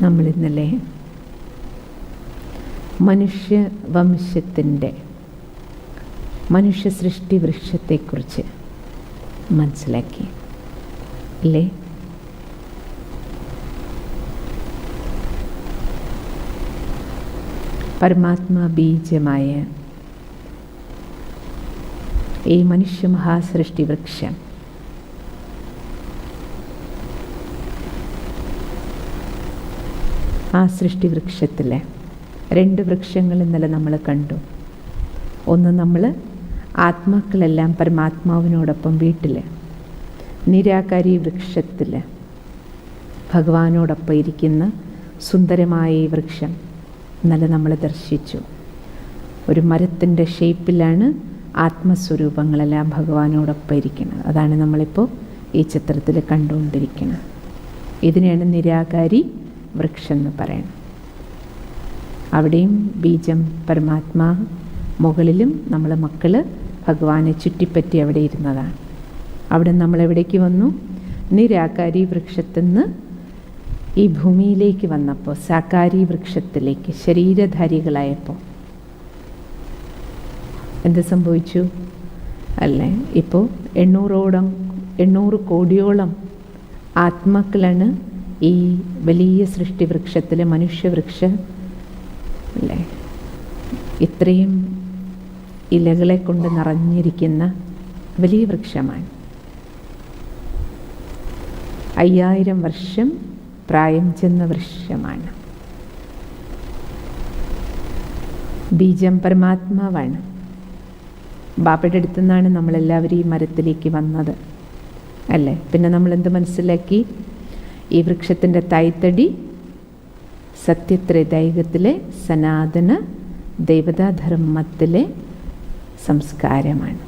നമ്മളിന്നലെ മനുഷ്യവംശത്തിൻ്റെ മനുഷ്യ സൃഷ്ടി വൃക്ഷത്തെക്കുറിച്ച് മനസ്സിലാക്കി അല്ലേ? പരമാത്മാ ബീജമായ ഈ മനുഷ്യ മഹാസൃഷ്ടി വൃക്ഷം ആ സൃഷ്ടി വൃക്ഷത്തിലെ 2 വൃക്ഷങ്ങൾ ഇന്നലെ നമ്മൾ കണ്ടു. ഒന്ന്, നമ്മൾ ആത്മാക്കളെല്ലാം പരമാത്മാവിനോടൊപ്പം വീട്ടിൽ നിരാകാരി വൃക്ഷത്തിൽ ഭഗവാനോടൊപ്പം ഇരിക്കുന്ന സുന്ദരമായ ഈ വൃക്ഷം ഇന്നലെ നമ്മൾ ദർശിച്ചു. ഒരു മരത്തിൻ്റെ ഷേപ്പിലാണ് ആത്മസ്വരൂപങ്ങളെല്ലാം ഭഗവാനോടൊപ്പം ഇരിക്കുന്നത്. അതാണ് നമ്മളിപ്പോൾ ഈ ചിത്രത്തിൽ കണ്ടുകൊണ്ടിരിക്കുന്നത്. ഇതിനെയാണ് നിരാകാരി വൃക്ഷം എന്ന് പറയുന്നത്. അവിടെയും ബീജം പരമാത്മാ, മുകളിലും നമ്മളെ മക്കൾ ഭഗവാനെ ചുറ്റിപ്പറ്റി അവിടെ ഇരുന്നതാണ്. അവിടെ നമ്മളെവിടേക്ക് വന്നു? നിരാകാരി വൃക്ഷത്തിൽ നിന്ന് ഈ ഭൂമിയിലേക്ക് വന്നപ്പോൾ സാകാരി വൃക്ഷത്തിലേക്ക് ശരീരധാരികളായപ്പോൾ എന്ത് സംഭവിച്ചു അല്ലേ? ഇപ്പോൾ 800 കോടിയോളം ആത്മാക്കളാണ് ഈ വലിയ സൃഷ്ടി വൃക്ഷത്തിൽ, മനുഷ്യവൃക്ഷം അല്ലേ, ഇത്രയും ഇലകളെ കൊണ്ട് നിറഞ്ഞിരിക്കുന്ന വലിയ വൃക്ഷമാണ്. 5000 വർഷം പ്രായം ചെന്ന വൃക്ഷമാണ്. ബീജം പരമാത്മാവാണ്. ബാപ്പയുടെ അടുത്തു നിന്നാണ് നമ്മളെല്ലാവരും ഈ മരത്തിലേക്ക് വന്നത് അല്ലേ? പിന്നെ നമ്മളെന്ത് മനസ്സിലാക്കി? ഈ വൃക്ഷത്തിൻ്റെ തൈത്തടി സത്യത്രൈതായികത്തിലെ സനാതന ദേവതാധർമ്മത്തിലെ സംസ്കാരമാണ്.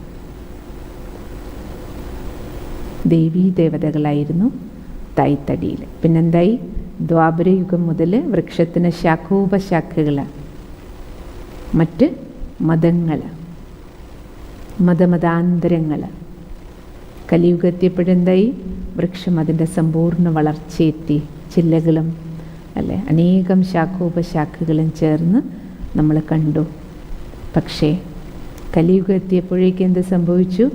ദേവീ ദേവതകളായിരുന്നു തൈത്തടിയിൽ. പിന്നെന്തായി? ദ്വാപരയുഗം മുതൽ വൃക്ഷത്തിന് ശാഖോപശാഖകൾ, മറ്റ് മതങ്ങൾ, മതമതാന്തരങ്ങൾ. കലിയുഗത്തിയപ്പോഴെന്തായി? വൃക്ഷം അതിൻ്റെ സമ്പൂർണ്ണ വളർച്ചയെത്തി, ചില്ലകളും അല്ലേ അനേകം ശാഖോപശാഖകളും ചേർന്ന് നമ്മൾ കണ്ടു. പക്ഷേ കലിയുഗം എത്തിയപ്പോഴേക്ക് എന്ത് സംഭവിച്ചു?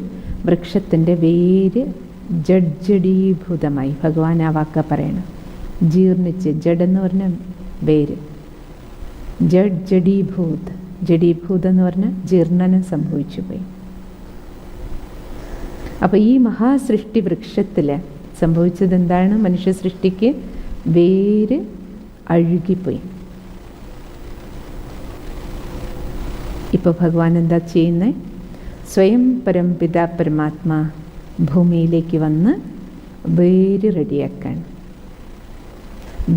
വൃക്ഷത്തിൻ്റെ വേര് ജഡ്ജഡീഭൂതമായി. ഭഗവാൻ ആ വാക്ക പറയണം, ജീർണിച്ച്. ജഡെന്ന് പറഞ്ഞ വേര്, ജഡ്ജഡീഭൂത്. ജഡീഭൂതം എന്ന് പറഞ്ഞാൽ ജീർണനം സംഭവിച്ചു പോയി. അപ്പോൾ ഈ മഹാസൃഷ്ടി വൃക്ഷത്തിൽ സംഭവിച്ചത് എന്താണ്? മനുഷ്യ സൃഷ്ടിക്ക് വേര് അഴുകിപ്പോയി. ഇപ്പോൾ ഭഗവാൻ എന്താ ചെയ്യുന്നത്? സ്വയം പരംപിത പരമാത്മാ ഭൂമിയിലേക്ക് വന്ന് വേര് റെഡിയാക്കാൻ,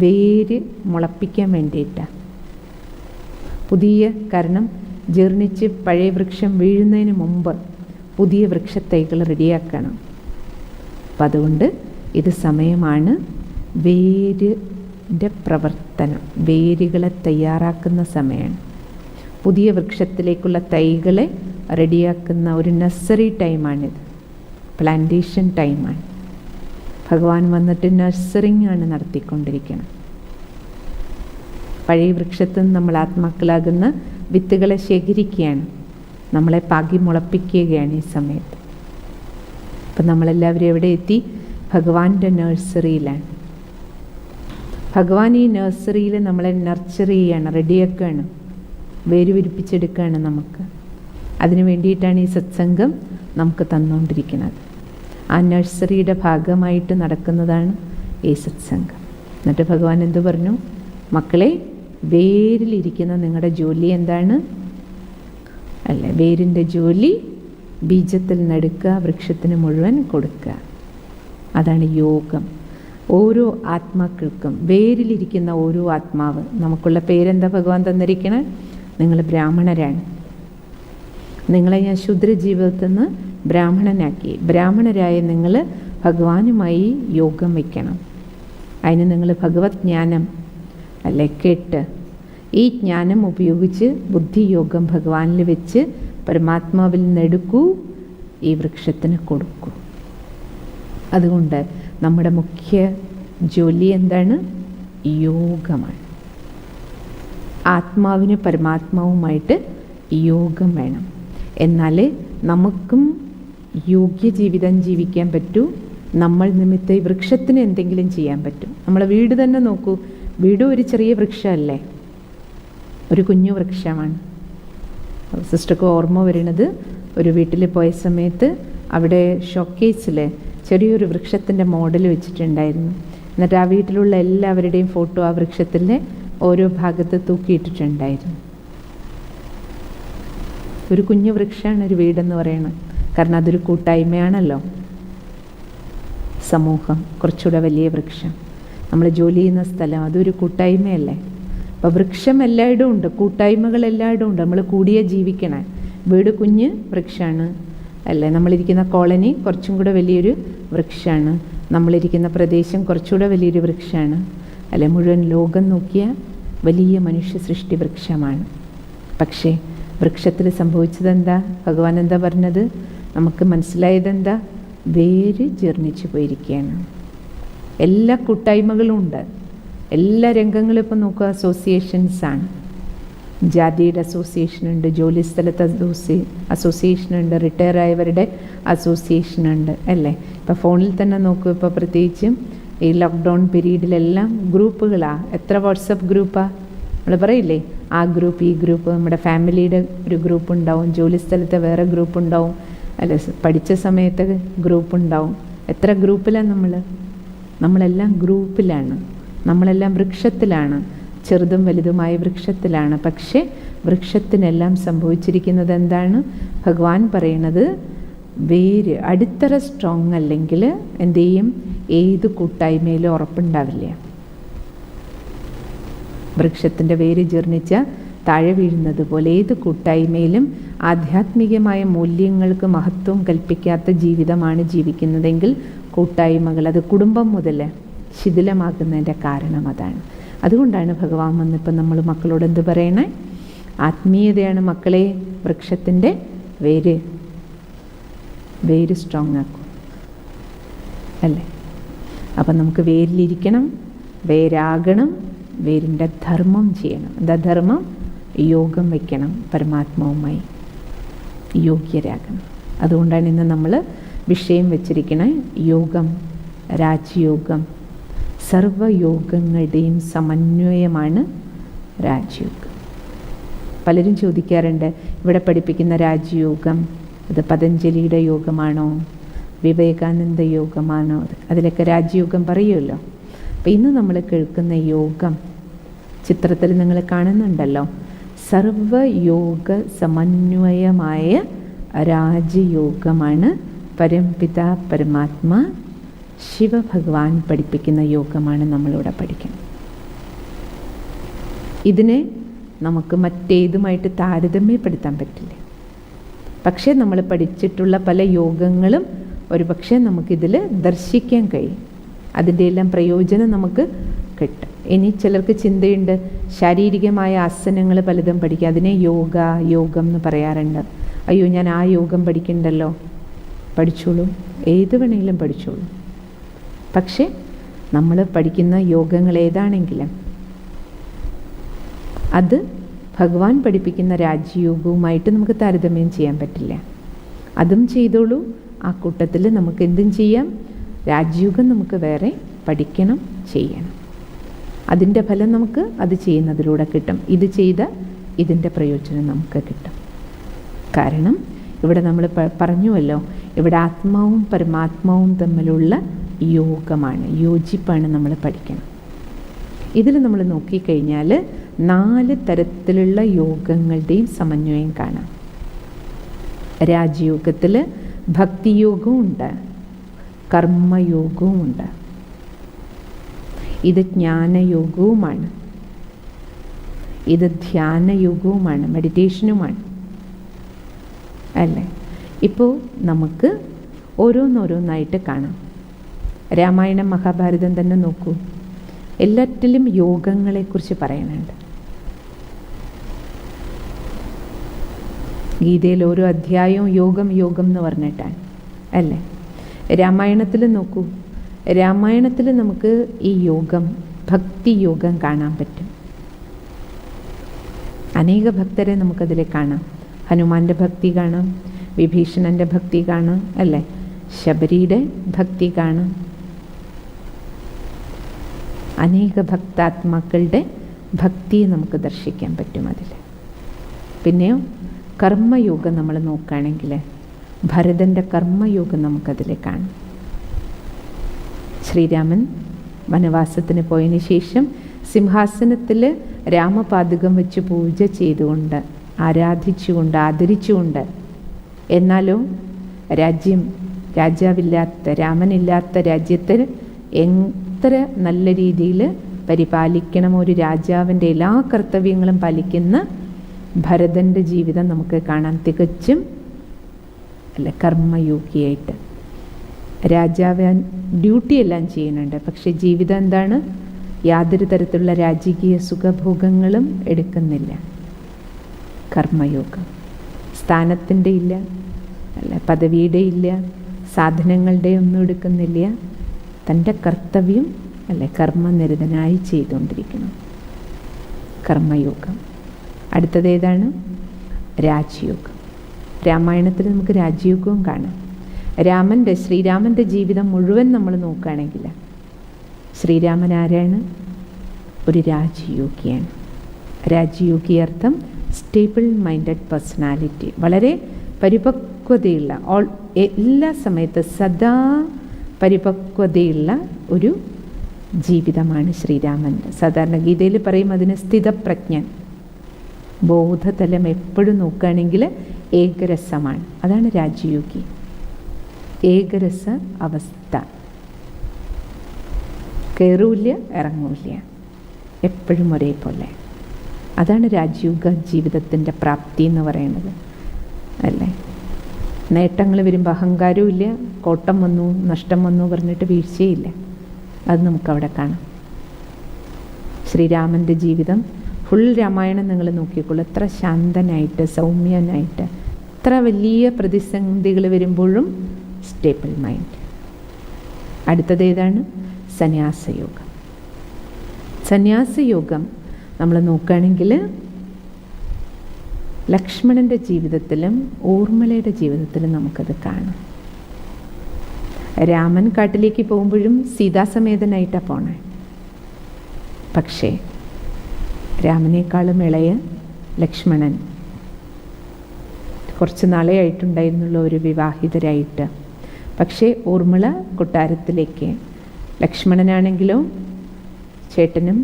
വേര് മുളപ്പിക്കാൻ വേണ്ടിയിട്ടാണ്. കാരണം ജീർണിച്ച് പഴയ വൃക്ഷം വീഴുന്നതിന് മുമ്പ് പുതിയ വൃക്ഷത്തൈകൾ റെഡിയാക്കണം. അപ്പം അതുകൊണ്ട് ഇത് സമയമാണ് വേരിൻ്റെ പ്രവർത്തനം, വേരുകളെ തയ്യാറാക്കുന്ന സമയമാണ്. പുതിയ വൃക്ഷത്തിലേക്കുള്ള തൈകളെ റെഡിയാക്കുന്ന ഒരു നഴ്സറി ടൈമാണിത്, പ്ലാന്റേഷൻ ടൈമാണ്. ഭഗവാൻ വന്നിട്ട് നഴ്സറിങ് ആണ് നടത്തിക്കൊണ്ടിരിക്കുന്നത്. പഴയ വൃക്ഷത്തിൽ നിന്ന് നമ്മൾ ആത്മാക്കളാകുന്ന വിത്തുകളെ ശേഖരിക്കുകയാണ്, നമ്മളെ പാകി മുളപ്പിക്കുകയാണ് ഈ സമയത്ത്. അപ്പം നമ്മളെല്ലാവരും എവിടെ എത്തി? ഭഗവാന്റെ നഴ്സറിയിലാണ്. ഭഗവാൻ ഈ നഴ്സറിയിൽ നമ്മളെ നർച്ചർ ചെയ്യാണ്, റെഡിയാക്കുകയാണ്, വേര് വിരിപ്പിച്ചെടുക്കുകയാണ് നമുക്ക്. അതിനു വേണ്ടിയിട്ടാണ് ഈ സത്സംഗം നമുക്ക് തന്നുകൊണ്ടിരിക്കുന്നത്. ആ നഴ്സറിയുടെ ഭാഗമായിട്ട് നടക്കുന്നതാണ് ഈ സത്സംഗം. എന്നിട്ട് ഭഗവാൻ എന്തു പറഞ്ഞു? മക്കളെ, വേരിലിരിക്കുന്ന നിങ്ങളുടെ ജോലി എന്താണ് അല്ലേ? വേരിൻ്റെ ജോലി ബീജത്തിൽ നിന്നെടുക്കുക, വൃക്ഷത്തിന് മുഴുവൻ കൊടുക്കുക. അതാണ് യോഗം. ഓരോ ആത്മാക്കൾക്കും, വേരിലിരിക്കുന്ന ഓരോ ആത്മാവ്, നമുക്കുള്ള പേരെന്താ ഭഗവാൻ തന്നിരിക്കണേ? നിങ്ങൾ ബ്രാഹ്മണരാണ്. നിങ്ങളെ ഞാൻ ശൂദ്രജീവിതത്തിൽ നിന്ന് ബ്രാഹ്മണനാക്കി. ബ്രാഹ്മണരായ നിങ്ങൾ ഭഗവാനുമായി യോഗം വയ്ക്കണം. അതിന് നിങ്ങൾ ഭഗവത് ജ്ഞാനം അല്ലെ കേട്ട്, ഈ ജ്ഞാനം ഉപയോഗിച്ച് ബുദ്ധിയോഗം ഭഗവാനിൽ വെച്ച് പരമാത്മാവിൽ നിന്നെടുക്കൂ, ഈ വൃക്ഷത്തിന് കൊടുക്കൂ. അതുകൊണ്ട് നമ്മുടെ മുഖ്യ ജോലി എന്താണ്? യോഗമാണ്. ആത്മാവിന് പരമാത്മാവുമായിട്ട് യോഗം വേണം. എന്നാലേ നമുക്കും യോഗ്യ ജീവിതം ജീവിക്കാൻ പറ്റൂ. നമ്മൾ നിമിത്തം ഈ വൃക്ഷത്തിന് എന്തെങ്കിലും ചെയ്യാൻ പറ്റും. നമ്മളെ വീട് തന്നെ നോക്കൂ. വീട് ഒരു ചെറിയ വൃക്ഷമല്ലേ, ഒരു കുഞ്ഞു വൃക്ഷമാണ്. സിസ്റ്റർക്ക് ഓർമ്മ വരുന്നത്, ഒരു വീട്ടിൽ പോയ സമയത്ത് അവിടെ ഷോക്കേസിൽ ചെറിയൊരു വൃക്ഷത്തിൻ്റെ മോഡൽ വെച്ചിട്ടുണ്ടായിരുന്നു. എന്നിട്ട് ആ വീട്ടിലുള്ള എല്ലാവരുടെയും ഫോട്ടോ ആ വൃക്ഷത്തിൻ്റെ ഓരോ ഭാഗത്ത് തൂക്കിയിട്ടിട്ടുണ്ടായിരുന്നു. ഒരു കുഞ്ഞു വൃക്ഷമാണ് ഒരു വീടെന്ന് പറയുന്നത്. കാരണം അതൊരു കൂട്ടായ്മയാണല്ലോ. സമൂഹം കുറച്ചുകൂടെ വലിയ വൃക്ഷം. നമ്മൾ ജോലി ചെയ്യുന്ന സ്ഥലം അതൊരു കൂട്ടായ്മയല്ലേ. അപ്പോൾ വൃക്ഷം എല്ലായിടും ഉണ്ട്, കൂട്ടായ്മകൾ എല്ലായിടും ഉണ്ട്. നമ്മൾ കൂടിയേ ജീവിക്കണേ. വീട് കുഞ്ഞ് വൃക്ഷമാണ് അല്ലേ. നമ്മളിരിക്കുന്ന കോളനി കുറച്ചും കൂടെ വലിയൊരു വൃക്ഷമാണ്. നമ്മളിരിക്കുന്ന പ്രദേശം കുറച്ചുകൂടെ വലിയൊരു വൃക്ഷമാണ് അല്ലെ. മുഴുവൻ ലോകം നോക്കിയ വലിയ മനുഷ്യ സൃഷ്ടി വൃക്ഷമാണ്. പക്ഷേ വൃക്ഷത്തിൽ സംഭവിച്ചതെന്താ? ഭഗവാൻ എന്താ പറഞ്ഞത്? നമുക്ക് മനസ്സിലായതെന്താ? വേര് ജീർണിച്ചു പോയിരിക്കുകയാണ്. എല്ലാ കൂട്ടായ്മകളും ഉണ്ട്, എല്ലാ രംഗങ്ങളും ഇപ്പം നോക്കുക അസോസിയേഷൻസാണ്. ജാതിയുടെ അസോസിയേഷനുണ്ട്, ജോലി സ്ഥലത്ത് അസോസിയേഷനുണ്ട്, റിട്ടയർ ആയവരുടെ അസോസിയേഷനുണ്ട് അല്ലേ. ഇപ്പോൾ ഫോണിൽ തന്നെ നോക്കൂ. ഇപ്പോൾ പ്രത്യേകിച്ചും ഈ ലോക്ക്ഡൗൺ പീരീഡിലെല്ലാം ഗ്രൂപ്പുകളാണ്. എത്ര വാട്സപ്പ് ഗ്രൂപ്പാണ് നമ്മൾ പറയില്ലേ, ആ ഗ്രൂപ്പ് ഈ ഗ്രൂപ്പ്. നമ്മുടെ ഫാമിലിയുടെ ഒരു ഗ്രൂപ്പ് ഉണ്ടാവും, ജോലി സ്ഥലത്തെ വേറെ ഗ്രൂപ്പ് ഉണ്ടാവും അല്ലെ, പഠിച്ച സമയത്ത് ഗ്രൂപ്പ് ഉണ്ടാവും. എത്ര ഗ്രൂപ്പിലാണ് നമ്മളെല്ലാം ഗ്രൂപ്പിലാണ്. നമ്മളെല്ലാം വൃക്ഷത്തിലാണ്, ചെറുതും വലുതുമായ വൃക്ഷത്തിലാണ്. പക്ഷേ വൃക്ഷത്തിനെല്ലാം സംഭവിച്ചിരിക്കുന്നത് എന്താണ്? ഭഗവാൻ പറയുന്നത്, വേര് അടിത്തറ സ്ട്രോങ് അല്ലെങ്കിൽ എന്ത് ചെയ്യും? ഏത് കൂട്ടായ്മയിലും ഉറപ്പുണ്ടാവില്ല. വൃക്ഷത്തിൻ്റെ വേര് ജീർണിച്ച താഴെ വീഴുന്നത് പോലെ ഏത് കൂട്ടായ്മയിലും ആധ്യാത്മികമായ മൂല്യങ്ങൾക്ക് മഹത്വം കൽപ്പിക്കാത്ത ജീവിതമാണ് ജീവിക്കുന്നതെങ്കിൽ കൂട്ടായ്മകൾ, അത് കുടുംബം മുതൽ ശിഥിലമാകുന്നതിൻ്റെ കാരണം അതാണ്. അതുകൊണ്ടാണ് ഭഗവാൻ വന്നിപ്പം നമ്മൾ മക്കളോട് എന്ത് പറയണേ? ആത്മീയതയാണ് മക്കളെ വൃക്ഷത്തിൻ്റെ വേര് സ്ട്രോങ് ആക്കും അല്ലേ. അപ്പം നമുക്ക് വേരിലിരിക്കണം, വേരാകണം, വേരിൻ്റെ ധർമ്മം ചെയ്യണം. എന്താ ധർമ്മം? യോഗം വയ്ക്കണം, പരമാത്മാവുമായി യോഗ്യരാകണം. അതുകൊണ്ടാണ് ഇന്ന് നമ്മൾ വിഷയം വെച്ചിരിക്കണേ യോഗം, രാജയോഗം. സർവയോഗങ്ങളുടെയും സമന്വയമാണ് രാജയോഗം. പലരും ചോദിക്കാറുണ്ട്, ഇവിടെ പഠിപ്പിക്കുന്ന രാജയോഗം അത് പതഞ്ജലിയുടെ യോഗമാണോ, വിവേകാനന്ദ യോഗമാണോ? അതിലൊക്കെ രാജയോഗം പറയുമല്ലോ. അപ്പം ഇന്ന് നമ്മൾ കേൾക്കുന്ന യോഗം ചിത്രത്തിൽ നിങ്ങൾ കാണുന്നുണ്ടല്ലോ, സർവയോഗ സമന്വയമായ രാജയോഗമാണ്. പരംപിത പരമാത്മാ ശിവഭഗവാൻ പഠിപ്പിക്കുന്ന യോഗമാണ് നമ്മളിവിടെ പഠിക്കുന്നത്. ഇതിനെ നമുക്ക് മറ്റേതുമായിട്ട് താരതമ്യപ്പെടുത്താൻ പറ്റില്ല. പക്ഷേ നമ്മൾ പഠിച്ചിട്ടുള്ള പല യോഗങ്ങളും ഒരു പക്ഷേ നമുക്കിതിൽ ദർശിക്കാൻ കഴിയും. അതിൻ്റെ എല്ലാം പ്രയോജനം നമുക്ക് കിട്ടും. ഇനി ചിലർക്ക് ചിന്തയുണ്ട്, ശാരീരികമായ ആസനങ്ങൾ പലതും പഠിക്കുക, അതിനെ യോഗം എന്ന് പറയാറുണ്ട്. അയ്യോ, ഞാൻ ആ യോഗം പഠിക്കണ്ടല്ലോ. പഠിച്ചോളൂ, ഏത് വേണമെങ്കിലും പഠിച്ചോളൂ. പക്ഷേ നമ്മൾ പഠിക്കുന്ന യോഗങ്ങൾ ഏതാണെങ്കിലും അത് ഭഗവാൻ പഠിപ്പിക്കുന്ന രാജയോഗവുമായിട്ട് നമുക്ക് താരതമ്യം ചെയ്യാൻ പറ്റില്ല. അതും ചെയ്തോളൂ. ആ കൂട്ടത്തിൽ നമുക്ക് എന്തും ചെയ്യാം. രാജയോഗം നമുക്ക് വേറെ പഠിക്കണം, ചെയ്യണം. അതിൻ്റെ ഫലം നമുക്ക് അത് ചെയ്യുന്നതിലൂടെ കിട്ടും. ഇത് ചെയ്ത ഇതിൻ്റെ പ്രയോജനം നമുക്ക് കിട്ടും. കാരണം ഇവിടെ നമ്മൾ പറഞ്ഞുവല്ലോ, ഇവിടെ ആത്മാവും പരമാത്മാവും തമ്മിലുള്ള യോഗമാണ്, യോജിപ്പാണ് നമ്മൾ പഠിക്കണം. ഇതിൽ നമ്മൾ നോക്കിക്കഴിഞ്ഞാൽ 4 തരത്തിലുള്ള യോഗങ്ങളുടെയും സമന്വയം കാണാം. രാജയോഗത്തിൽ ഭക്തിയോഗവും ഉണ്ട്, കർമ്മയോഗവും ഉണ്ട്. ഇത് ജ്ഞാനയോഗവുമാണ്, ഇത് ധ്യാനയോഗവുമാണ്, മെഡിറ്റേഷനുമാണ് അല്ലേ. ഇപ്പോൾ നമുക്ക് ഓരോന്നോരോന്നായിട്ട് കാണാം. രാമായണം മഹാഭാരതം തന്നെ നോക്കൂ, എല്ലാറ്റിലും യോഗങ്ങളെക്കുറിച്ച് പറയുന്നുണ്ട്. ഗീതയിൽ ഓരോ അധ്യായവും യോഗം എന്ന് പറഞ്ഞിട്ടാണ് അല്ലേ. രാമായണത്തിൽ നോക്കൂ, രാമായണത്തിൽ നമുക്ക് ഈ യോഗം ഭക്തിയോഗം കാണാൻ പറ്റും. അനേക ഭക്തരെ നമുക്കതിൽ കാണാം. ഹനുമാൻ്റെ ഭക്തി കാണാം, വിഭീഷണൻ്റെ ഭക്തി കാണാം, അല്ലേ? ശബരിയുടെ ഭക്തി കാണാം. അനേക ഭക്താത്മാക്കളുടെ ഭക്തി നമുക്ക് ദർശിക്കാൻ പറ്റും അതിൽ. പിന്നെയോ കർമ്മയോഗം നമ്മൾ നോക്കുകയാണെങ്കിൽ ഭരതൻ്റെ കർമ്മയോഗം നമുക്കതിൽ കാണാം. ശ്രീരാമൻ വനവാസത്തിന് പോയതിന് ശേഷം സിംഹാസനത്തിൽ രാമപാദുകം വെച്ച് പൂജ ചെയ്തുകൊണ്ട്, ആരാധിച്ചുകൊണ്ട്, ആദരിച്ചുകൊണ്ട്, എന്നാലോ രാജാവില്ലാത്ത, രാമനില്ലാത്ത രാജ്യത്തിൽ എത്ര നല്ല രീതിയിൽ പരിപാലിക്കണം ഒരു രാജാവിൻ്റെ എല്ലാ കർത്തവ്യങ്ങളും പാലിക്കുന്ന ഭരതൻ്റെ ജീവിതം നമുക്ക് കാണാൻ തികച്ചും കർമ്മയോഗിയായിട്ട്. രാജാവ് ഡ്യൂട്ടി എല്ലാം ചെയ്യുന്നുണ്ട്, പക്ഷെ ജീവിതം എന്താണ്? യാതൊരു തരത്തിലുള്ള രാജകീയ സുഖഭോഗങ്ങളും എടുക്കുന്നില്ല. കർമ്മയോഗം. സ്ഥാനത്തിൻ്റെ ഇല്ല, പദവിയുടെ ഇല്ല, സാധനങ്ങളുടെ ഒന്നും എടുക്കുന്നില്ല. തൻ്റെ കർത്തവ്യം കർമ്മനിരതനായി ചെയ്തുകൊണ്ടിരിക്കണം. കർമ്മയോഗം. അടുത്തത് ഏതാണ്? രാജയോഗം. രാമായണത്തിൽ നമുക്ക് രാജയോഗവും കാണാം. ശ്രീരാമൻ്റെ ജീവിതം മുഴുവൻ നമ്മൾ നോക്കുകയാണെങ്കിൽ ശ്രീരാമൻ ആരാണ്? ഒരു രാജയോഗിയാണ്. രാജയോഗി അർത്ഥം സ്റ്റേബിൾ മൈൻഡഡ് പേഴ്സണാലിറ്റി. വളരെ പരിപക്വതയുള്ള, എല്ലാ സമയത്തും സദാ പരിപക്വതയുള്ള ഒരു ജീവിതമാണ് ശ്രീരാമൻ്റെ. സാധാരണ ഗീതയിൽ പറയും അതിന് സ്ഥിതപ്രജ്ഞൻ. ബോധതലം എപ്പോഴും നോക്കുകയാണെങ്കിൽ ഏകരസമാണ്. അതാണ് രാജയോഗി. ഏകരസ അവസ്ഥ. കയറൂല്ല, ഇറങ്ങൂല്ല, എപ്പോഴും ഒരേപോലെ. അതാണ് രാജയോഗ ജീവിതത്തിൻ്റെ പ്രാപ്തി എന്ന് പറയുന്നത്, അല്ലേ? നേട്ടങ്ങൾ വരുമ്പോൾ അഹങ്കാരവും ഇല്ല, കോട്ടം വന്നു, നഷ്ടം വന്നു പറഞ്ഞിട്ട് വീഴ്ചയില്ല. അത് നമുക്കവിടെ കാണാം. ശ്രീരാമൻ്റെ ജീവിതം ഫുൾ രാമായണം നിങ്ങൾ നോക്കിക്കോളൂ. എത്ര ശാന്തനായിട്ട്, സൗമ്യനായിട്ട്, എത്ര വലിയ പ്രതിസന്ധികൾ വരുമ്പോഴും സ്റ്റേബിൾ മൈൻഡ്. അടുത്തത് ഏതാണ്? സന്യാസയോഗം. സന്യാസയോഗം നമ്മൾ നോക്കുകയാണെങ്കിൽ ലക്ഷ്മണൻ്റെ ജീവിതത്തിലും ഊർമിളയുടെ ജീവിതത്തിലും നമുക്കത് കാണാം. രാമൻ കാട്ടിലേക്ക് പോകുമ്പോഴും സീതാസമേതനായിട്ടാണ് പോണേ. പക്ഷേ രാമനേക്കാളും ഇളയ ലക്ഷ്മണൻ കുറച്ച് നാളെ ആയിട്ടുണ്ടായിരുന്നുള്ള ഒരു വിവാഹിതരായിട്ട്. പക്ഷേ ഊർമിള കൊട്ടാരത്തിലേക്ക്, ലക്ഷ്മണനാണെങ്കിലോ ചേട്ടനും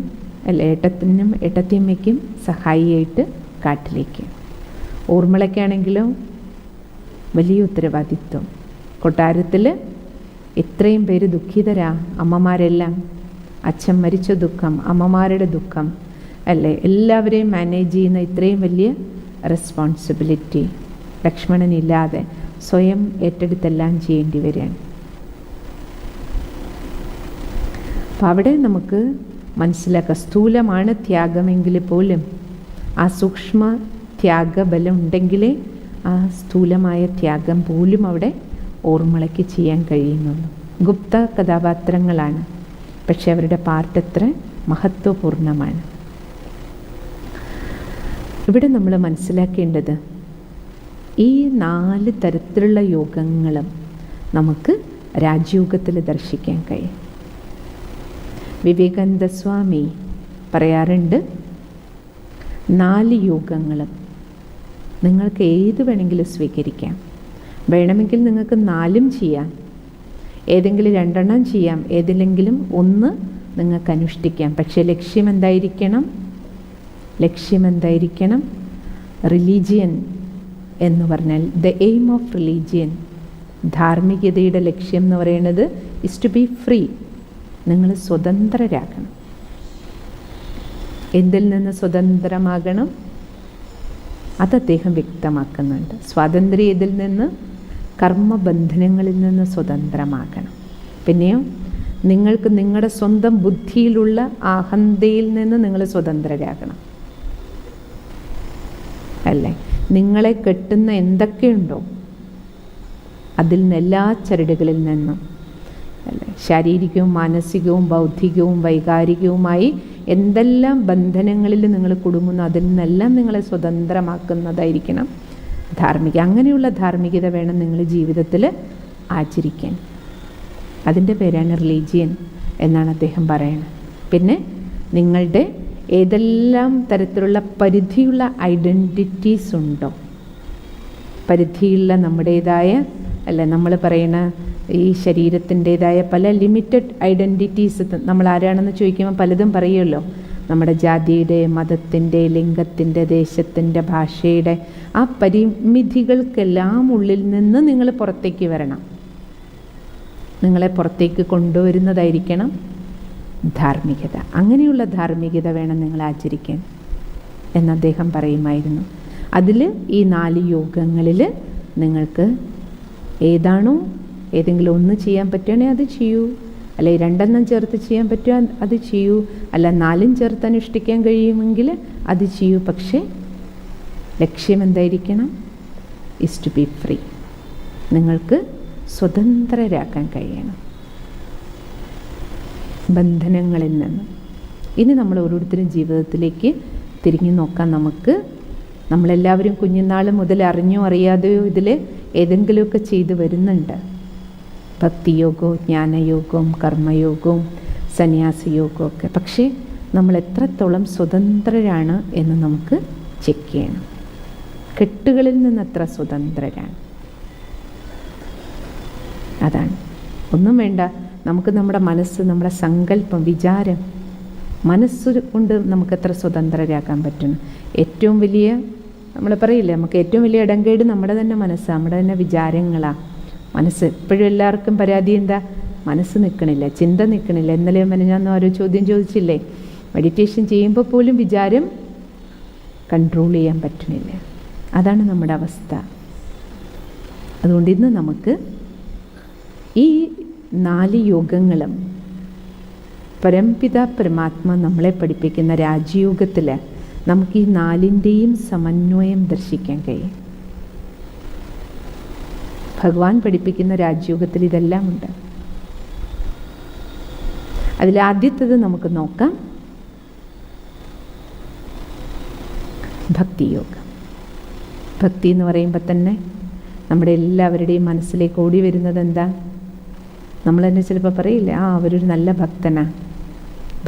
ഏട്ടത്തിനും ഏട്ടത്തിയമ്മയ്ക്കും സഹായിയായിട്ട് കാട്ടിലേക്ക്. ഊർമിളയ്ക്കാണെങ്കിലോ വലിയ ഉത്തരവാദിത്വം. കൊട്ടാരത്തിൽ ഇത്രയും പേര് ദുഃഖിതരാ, അമ്മമാരെല്ലാം. അച്ഛൻ മരിച്ച ദുഃഖം, അമ്മമാരുടെ ദുഃഖം, അല്ലേ? എല്ലാവരെയും മാനേജ് ചെയ്യുന്ന ഇത്രയും വലിയ റെസ്പോൺസിബിലിറ്റി ലക്ഷ്മണനില്ലാതെ സ്വയം ഏറ്റെടുത്തെല്ലാം ചെയ്യേണ്ടി വരികയാണ്. അപ്പം അവിടെ നമുക്ക് മനസ്സിലാക്കാം, സ്ഥൂലമാണ് ത്യാഗമെങ്കിൽ പോലും ആ സൂക്ഷ്മ ത്യാഗബലം ഉണ്ടെങ്കിലേ ആ സ്ഥൂലമായ ത്യാഗം പോലും അവിടെ ഊർമിളയ്ക്ക് ചെയ്യാൻ കഴിയുന്നുള്ളൂ. ഗുപ്ത കഥാപാത്രങ്ങളാണ്, പക്ഷെ അവരുടെ പാർട്ട് എത്ര മഹത്വപൂർണ്ണമാണ്. ഇവിടെ നമ്മൾ മനസ്സിലാക്കേണ്ടത് ഈ 4 തരത്തിലുള്ള യോഗങ്ങളും നമുക്ക് രാജയോഗത്തിൽ ദർശിക്കാൻ കഴിയും. വിവേകാനന്ദ സ്വാമി പറയാറുണ്ട്, 4 യോഗങ്ങളും നിങ്ങൾക്ക് ഏത് വേണമെങ്കിലും സ്വീകരിക്കാം. വേണമെങ്കിൽ നിങ്ങൾക്ക് 4ഉം ചെയ്യാം, ഏതെങ്കിലും 2 ചെയ്യാം, ഏതിലെങ്കിലും 1 നിങ്ങൾക്ക് അനുഷ്ഠിക്കാം. പക്ഷേ ലക്ഷ്യം എന്തായിരിക്കണം? റിലീജിയൻ എന്ന് പറഞ്ഞാൽ ദ എയിം ഓഫ് റിലീജിയൻ, ധാർമ്മികതയുടെ ലക്ഷ്യം എന്ന് പറയുന്നത് ഇസ് ടു ബി ഫ്രീ. നിങ്ങൾ സ്വതന്ത്രരാകണം. എന്തിൽ നിന്ന് സ്വതന്ത്രമാകണം? അത് അദ്ദേഹം വ്യക്തമാക്കുന്നുണ്ട്. സ്വാതന്ത്ര്യം ഇതിൽ നിന്ന് കർമ്മബന്ധനങ്ങളിൽ നിന്ന് സ്വതന്ത്രമാകണം. പിന്നെയോ നിങ്ങൾക്ക് നിങ്ങളുടെ സ്വന്തം ബുദ്ധിയിലുള്ള അഹന്തയിൽ നിന്ന് നിങ്ങൾ സ്വതന്ത്രരാകണം, അല്ലേ? നിങ്ങളെ കെട്ടുന്ന എന്തൊക്കെയുണ്ടോ അതിൽ നിന്ന്, എല്ലാ ചരടുകളിൽ നിന്നും അല്ലേ? ശാരീരികവും മാനസികവും ബൗദ്ധികവും വൈകാരികവുമായി എന്തെല്ലാം ബന്ധനങ്ങളിൽ നിങ്ങൾ കുടുങ്ങുന്നു അതിൽ നിന്നെല്ലാം നിങ്ങളെ സ്വതന്ത്രമാക്കുന്നതായിരിക്കണം ധാർമ്മിക. അങ്ങനെയുള്ള ധാർമ്മികത വേണം നിങ്ങൾ ജീവിതത്തിൽ ആചരിക്കാൻ. അതിൻ്റെ പേരാണ് റിലീജിയൻ എന്നാണ് അദ്ദേഹം പറയുന്നത്. പിന്നെ നിങ്ങളുടെ ഏതെല്ലാം തരത്തിലുള്ള പരിധിയുള്ള ഐഡൻറ്റിറ്റീസ് ഉണ്ടോ, പരിധിയുള്ള നമ്മുടേതായ അല്ല നമ്മൾ പറയുന്ന ഈ ശരീരത്തിൻ്റേതായ പല ലിമിറ്റഡ് ഐഡൻറ്റിറ്റീസ്, നമ്മൾ ആരാണെന്ന് ചോദിക്കുമ്പോൾ പലതും പറയുമല്ലോ. നമ്മുടെ ജാതിയുടെ, മതത്തിൻ്റെ, ലിംഗത്തിൻ്റെ, ദേശത്തിൻ്റെ, ഭാഷയുടെ ആ പരിമിതികൾക്കെല്ലാം ഉള്ളിൽ നിന്ന് നിങ്ങൾ പുറത്തേക്ക് വരണം. നിങ്ങളെ പുറത്തേക്ക് കൊണ്ടുവരുന്നതായിരിക്കണം ധാർമ്മികത. അങ്ങനെയുള്ള ധാർമ്മികത വേണം നിങ്ങൾ ആചരിക്കാൻ എന്ന് അദ്ദേഹം പറയുമായിരുന്നു. അതിൽ ഈ 4 യോഗങ്ങളിൽ നിങ്ങൾക്ക് ഏതാണോ ഏതെങ്കിലും ഒന്ന് ചെയ്യാൻ പറ്റുകയാണെങ്കിൽ അത് ചെയ്യൂ, അല്ലെ 2 ചേർത്ത് ചെയ്യാൻ പറ്റുക അത് ചെയ്യൂ, അല്ല 4 ചേർത്ത് അനുഷ്ഠിക്കാൻ കഴിയുമെങ്കിൽ അത് ചെയ്യൂ. പക്ഷേ ലക്ഷ്യം എന്തായിരിക്കണം? Is to be free. നിങ്ങൾക്ക് സ്വതന്ത്രരാക്കാൻ കഴിയണം ബന്ധനങ്ങളിൽ നിന്ന്. ഇനി നമ്മൾ ഓരോരുത്തരും ജീവിതത്തിലേക്ക് തിരിഞ്ഞു നോക്കാൻ നമുക്ക് നമ്മളെല്ലാവരും കുഞ്ഞുനാൾ മുതൽ അറിഞ്ഞോ അറിയാതെയോ ഇതിൽ ഏതെങ്കിലുമൊക്കെ ചെയ്തു വരുന്നുണ്ട്. ഭക്തിയോഗവും ജ്ഞാനയോഗവും കർമ്മയോഗവും സന്യാസയോഗവും ഒക്കെ. പക്ഷേ നമ്മൾ എത്രത്തോളം സ്വതന്ത്രരാണ് എന്ന് നമുക്ക് ചെക്ക് ചെയ്യണം. കെട്ടുകളിൽ നിന്ന് എത്ര സ്വതന്ത്രരാണ്, അതാണ്. ഒന്നും വേണ്ട, നമുക്ക് നമ്മുടെ മനസ്സ്, നമ്മുടെ സങ്കല്പം, വിചാരം, മനസ്സ് കൊണ്ട് നമുക്ക് എത്ര സ്വതന്ത്രരാക്കാൻ പറ്റണം. ഏറ്റവും വലിയ നമ്മൾ പറയില്ലേ, നമുക്ക് ഏറ്റവും വലിയ ഇടംകേട് നമ്മുടെ തന്നെ മനസ്സാണ്, നമ്മുടെ തന്നെ വിചാരങ്ങളാണ്. മനസ്സ് എപ്പോഴും എല്ലാവർക്കും പരാതി എന്താ? മനസ്സ് നിൽക്കണില്ല, ചിന്ത നിൽക്കണില്ല. ഇന്നലെ ഞാൻ ഓരോ ചോദ്യം ചോദിച്ചില്ലേ, മെഡിറ്റേഷൻ ചെയ്യുമ്പോൾ പോലും വിചാരം കൺട്രോൾ ചെയ്യാൻ പറ്റണില്ല. അതാണ് നമ്മുടെ അവസ്ഥ. അതുകൊണ്ട് ഇന്ന് നമുക്ക് ഈ 4 യോഗങ്ങളും പരംപിത പരമാത്മ നമ്മളെ പഠിപ്പിക്കുന്ന രാജയോഗത്തിൽ നമുക്ക് ഈ 4ൻ്റെയും സമന്വയം ദർശിക്കാൻ കഴിയും. ഭഗവാൻ പഠിപ്പിക്കുന്ന രാജയോഗത്തിൽ ഇതെല്ലാം ഉണ്ട്. അതിലാദ്യത്തേത് നമുക്ക് നോക്കാം, ഭക്തിയോഗം. ഭക്തി എന്ന് പറയുമ്പോൾ തന്നെ നമ്മുടെ എല്ലാവരുടെയും മനസ്സിലേക്ക് ഓടി വരുന്നത് എന്താ? നമ്മൾ തന്നെ ചിലപ്പോൾ പറയില്ലേ, അവരൊരു നല്ല ഭക്തനാണ്,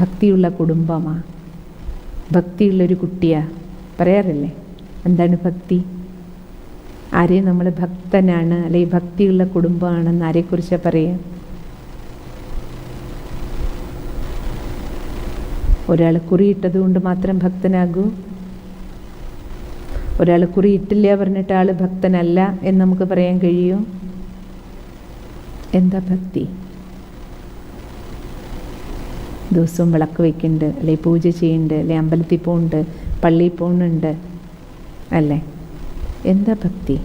ഭക്തിയുള്ള കുടുംബമാണ്, ഭക്തിയുള്ളൊരു കുട്ടിയാണ്, പറയാറില്ലേ? എന്താണ് ഭക്തി? ആരെയും നമ്മൾ ഭക്തനാണ് അല്ലെങ്കിൽ ഭക്തിയുള്ള കുടുംബമാണെന്ന് ആരെക്കുറിച്ചാണ് പറയുക? ഒരാൾ കുറിയിട്ടത് കൊണ്ട് മാത്രം ഭക്തനാകൂ? ഒരാൾ കുറിയിട്ടില്ല പറഞ്ഞിട്ട് ആൾ ഭക്തനല്ല എന്ന് നമുക്ക് പറയാൻ കഴിയുമോ? എന്താ ഭക്തി? ദിവസവും വിളക്ക് വയ്ക്കുന്നുണ്ട്, അല്ലെ പൂജ ചെയ്യുന്നുണ്ട്, അല്ലെ അമ്പലത്തിൽ പോകുന്നുണ്ട്, പള്ളിയിൽ പോകുന്നുണ്ട്, അല്ലേ? എന്താ ഭക്തി?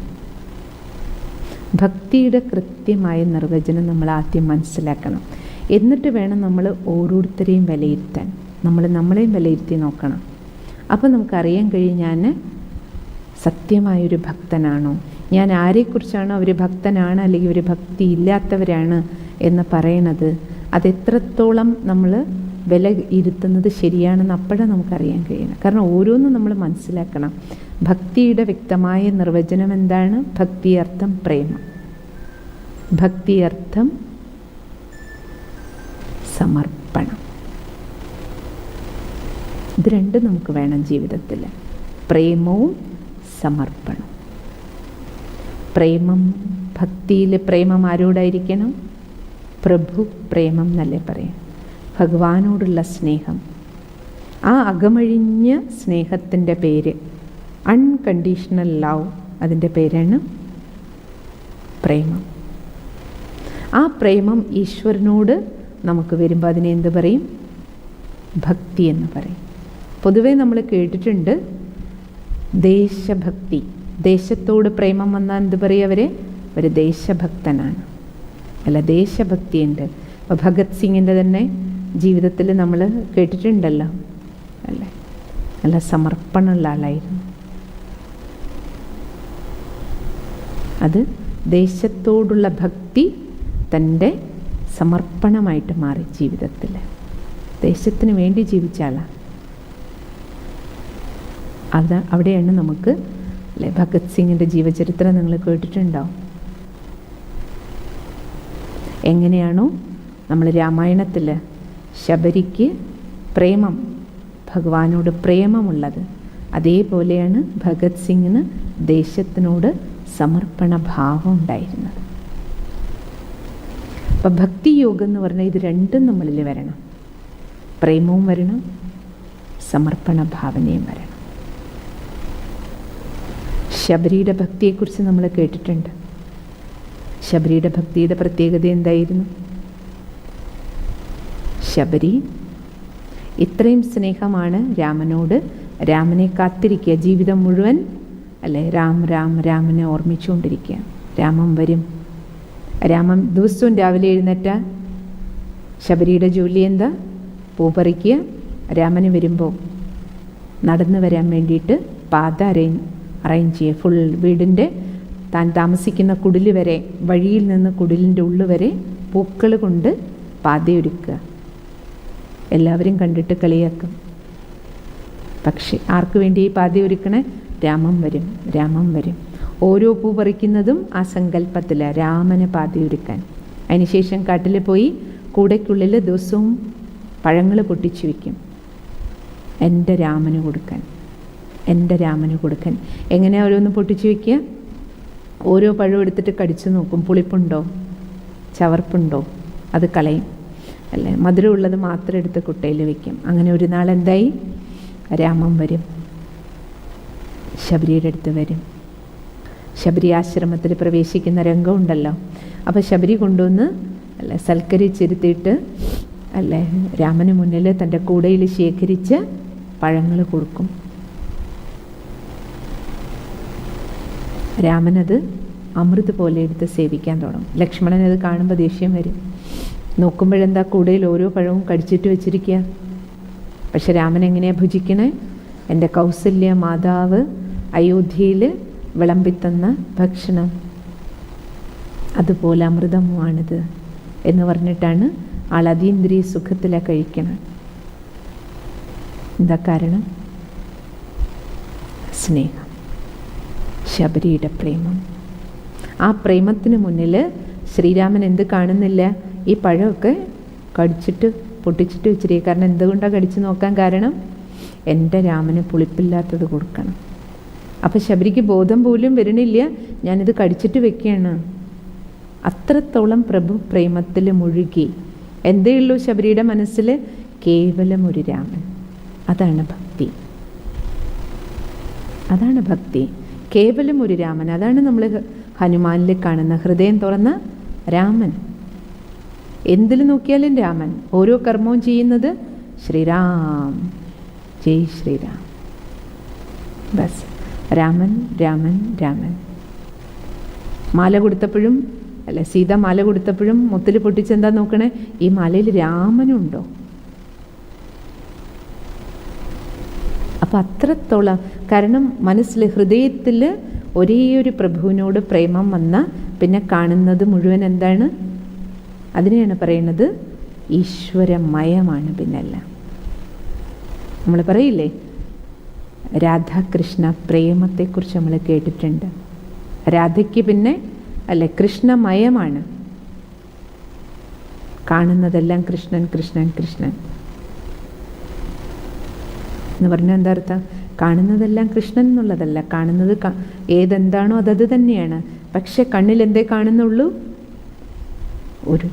ഭക്തിയുടെ കൃത്യമായ നിർവചനം നമ്മൾ ആദ്യം മനസ്സിലാക്കണം. എന്നിട്ട് വേണം നമ്മൾ ഓരോരുത്തരെയും വിലയിരുത്താൻ. നമ്മളെയും വിലയിരുത്തി നോക്കണം. അപ്പോൾ നമുക്കറിയാൻ കഴിയും ഞാൻ സത്യമായൊരു ഭക്തനാണോ, ഞാൻ ആരെക്കുറിച്ചാണോ അവർ ഭക്തനാണ് അല്ലെങ്കിൽ ഒരു ഭക്തി ഇല്ലാത്തവരാണ് എന്ന് പറയണത്, അതെത്രത്തോളം നമ്മൾ വില ഇരുത്തുന്നത് ശരിയാണെന്ന് അപ്പോഴാണ് നമുക്കറിയാൻ കഴിയണം. കാരണം ഓരോന്നും നമ്മൾ മനസ്സിലാക്കണം. ഭക്തിയുടെ വ്യക്തമായ നിർവചനം എന്താണ്? ഭക്തി അർത്ഥം പ്രേമം, ഭക്തി അർത്ഥം സമർപ്പണം. ഇത് രണ്ടും നമുക്ക് വേണം ജീവിതത്തിൽ, പ്രേമവും സമർപ്പണം. പ്രേമം, ഭക്തിയിൽ പ്രേമം ആരോടായിരിക്കണം? പ്രഭു പ്രേമം എന്നല്ലേ പറയാം, ഭഗവാനോടുള്ള സ്നേഹം. ആ അകമഴിഞ്ഞ സ്നേഹത്തിൻ്റെ പേര് അൺകണ്ടീഷണൽ ലവ്, അതിൻ്റെ പേരാണ് പ്രേമം. ആ പ്രേമം ഈശ്വരനോട് നമുക്ക് വരുമ്പോൾ അതിനെ എന്ത് പറയും? ഭക്തി എന്ന് പറയും. പൊതുവേ നമ്മൾ കേട്ടിട്ടുണ്ട് ദേശഭക്തി, ദേശത്തോട് പ്രേമം വന്നാൽ എന്ത് പറയും? ഒരു ദേശഭക്തനാണ്, അല്ല ദേശഭക്തിയുണ്ട്. അപ്പോൾ ഭഗത് സിംഗിൻ്റെ തന്നെ ജീവിതത്തിൽ നമ്മൾ കേട്ടിട്ടുണ്ടല്ലോ, അല്ലേ? നല്ല സമർപ്പണമുള്ള ആളായിരുന്നു. അത് ദേശത്തോടുള്ള ഭക്തി തൻ്റെ സമർപ്പണമായിട്ട് മാറി ജീവിതത്തിൽ. ദേശത്തിന് വേണ്ടി ജീവിച്ച ആളാണ്. അവിടെയാണ് നമുക്ക് അല്ലെ ഭഗത് സിംഗിൻ്റെ ജീവചരിത്രം നിങ്ങൾ കേട്ടിട്ടുണ്ടാവും. എങ്ങനെയാണോ നമ്മൾ രാമായണത്തിൽ ശബരിക്ക് പ്രേമം, ഭഗവാനോട് പ്രേമമുള്ളത്, അതേപോലെയാണ് ഭഗത് സിംഗിന് ദേശത്തിനോട് സമർപ്പണ ഭാവം ഉണ്ടായിരുന്നത്. അപ്പം ഭക്തിയോഗം എന്ന് പറഞ്ഞാൽ ഇത് രണ്ടും നമ്മളിൽ വരണം. പ്രേമവും വരണം, സമർപ്പണ ഭാവനയും വരണം. ശബരിയുടെ ഭക്തിയെക്കുറിച്ച് നമ്മൾ കേട്ടിട്ടുണ്ട്. ശബരിയുടെ ഭക്തിയുടെ പ്രത്യേകത എന്തായിരുന്നു? ശബരി ഇത്രയും സ്നേഹമാണ് രാമനോട്. രാമനെ കാത്തിരിക്കുക ജീവിതം മുഴുവൻ അല്ലേ, രാമനെ ഓർമ്മിച്ചുകൊണ്ടിരിക്കുക. രാമൻ വരും. രാമൻ ദിവസവും രാവിലെ എഴുന്നേറ്റ ശബരിയുടെ ജോലി എന്താ? പൂ പറിക്കുക. രാമന് വരുമ്പോൾ നടന്നു വരാൻ വേണ്ടിയിട്ട് പാത അറേഞ്ച് ചെയ്യുക. ഫുൾ വീടിൻ്റെ താൻ താമസിക്കുന്ന കുടിൽ വരെ, വഴിയിൽ നിന്ന് കുടിലിൻ്റെ ഉള്ളിൽ വരെ പൂക്കൾ കൊണ്ട് പാതയൊരുക്കുക. എല്ലാവരും കണ്ടിട്ട് കളിയാക്കും. പക്ഷേ ആർക്ക് വേണ്ടി ഈ പാതയൊരുക്കണേ? രാമൻ വരും. ഓരോ പൂ പറിക്കുന്നതും ആ സങ്കല്പത്തിലാണ്, രാമന് പാതയൊരുക്കാൻ. അതിനുശേഷം കാട്ടിൽ പോയി കൂടയ്ക്കുള്ളിൽ ദിവസവും പഴങ്ങൾ പൊട്ടിച്ചു വയ്ക്കും. എൻ്റെ രാമന് കൊടുക്കാൻ. എങ്ങനെയാണ് ഓരോന്ന് പൊട്ടിച്ചു വയ്ക്കുക? ഓരോ പഴം എടുത്തിട്ട് കടിച്ചു നോക്കും. പുളിപ്പുണ്ടോ, ചവർപ്പുണ്ടോ, അത് കളയും അല്ലേ. മധുരമുള്ളത് മാത്രം എടുത്ത് കുട്ടയിൽ വയ്ക്കും. അങ്ങനെ ഒരു നാൾ എന്തായി? രാമൻ വരും, ശബരിയുടെ അടുത്ത് വരും. ശബരി ആശ്രമത്തിൽ പ്രവേശിക്കുന്ന രംഗമുണ്ടല്ലോ. അപ്പോൾ ശബരി കൊണ്ടുവന്ന് അല്ലേ സൽക്കരിച്ചിരുത്തിയിട്ട് അല്ലേ രാമന് മുന്നിൽ തൻ്റെ കൂടയിൽ ശേഖരിച്ച് പഴങ്ങൾ കൊടുക്കും. രാമനത് അമൃത് പോലെ എടുത്ത് സേവിക്കാൻ തുടങ്ങും. ലക്ഷ്മണനത് കാണുമ്പോൾ ദേഷ്യം വരും. നോക്കുമ്പോഴെന്താ കൂടയിൽ ഓരോ പഴവും കടിച്ചിട്ട് വെച്ചിരിക്കുക. പക്ഷെ രാമൻ എങ്ങനെയാണ് ഭുജിക്കണേ? എൻ്റെ കൗസല്യ മാതാവ് അയോധ്യയിൽ വിളമ്പിത്തന്ന ഭക്ഷണം അതുപോലെ അമൃതമാണിത് എന്ന് പറഞ്ഞിട്ടാണ് ആൾ അതീന്ദ്രിയ സുഖത്തിലാണ് കഴിക്കണം. എന്താ കാരണം? സ്നേഹം, ശബരിയുടെ പ്രേമം. ആ പ്രേമത്തിന് മുന്നിൽ ശ്രീരാമൻ എന്ത് കാണുന്നില്ല? ഈ പഴമൊക്കെ കടിച്ചിട്ട് പൊട്ടിച്ചിട്ട് വെച്ചിരിക്കുക. കാരണം എന്തുകൊണ്ടാണ് കടിച്ചു നോക്കാൻ കാരണം? എൻ്റെ രാമന് പുളിപ്പില്ലാത്തത് കൊടുക്കണം. അപ്പം ശബരിക്ക് ബോധം പോലും വരണില്ല, ഞാനിത് കടിച്ചിട്ട് വെക്കുകയാണ്. അത്രത്തോളം പ്രഭു പ്രേമത്തിൽ മുഴുകി. എന്തേ ഉള്ളൂ ശബരിയുടെ മനസ്സിൽ? കേവലം ഒരു രാമൻ. അതാണ് ഭക്തി. കേവലം ഒരു രാമൻ. അതാണ് നമ്മൾ ഹനുമാനിൽ കാണുന്ന ഹൃദയം തുറന്ന രാമൻ. എന്തിൽ നോക്കിയാലും രാമൻ. ഓരോ കർമ്മവും ചെയ്യുന്നത് ശ്രീരാം, ജയ് ശ്രീരാം. ബസ് രാമൻ. മാല കൊടുത്തപ്പോഴും അല്ല, സീത മാല കൊടുത്തപ്പോഴും മുത്തിൽ പൊട്ടിച്ചെന്താ നോക്കണേ? ഈ മാലയിൽ രാമനുണ്ടോ? അപ്പം അത്രത്തോളം, കാരണം മനസ്സിൽ ഹൃദയത്തിൽ ഒരേ ഒരു പ്രഭുവിനോട് പ്രേമം വന്ന പിന്നെ കാണുന്നത് മുഴുവൻ എന്താണ്? അതിനെയാണ് പറയുന്നത് ഈശ്വരമയമാണ്. പിന്നല്ല നമ്മൾ പറയില്ലേ, രാധാകൃഷ്ണ പ്രേമത്തെക്കുറിച്ച് നമ്മൾ കേട്ടിട്ടുണ്ട്. രാധയ്ക്ക് പിന്നെ അല്ലെ കൃഷ്ണമയമാണ്. കാണുന്നതെല്ലാം കൃഷ്ണൻ എന്ന് പറഞ്ഞാൽ എന്താ അർത്ഥം? കാണുന്നതെല്ലാം കൃഷ്ണൻ എന്നുള്ളതല്ല. കാണുന്നത് ഏതെന്താണോ അതത് തന്നെയാണ്. പക്ഷെ കണ്ണിൽ എന്തേ കാണുന്നുള്ളൂ? ഒരു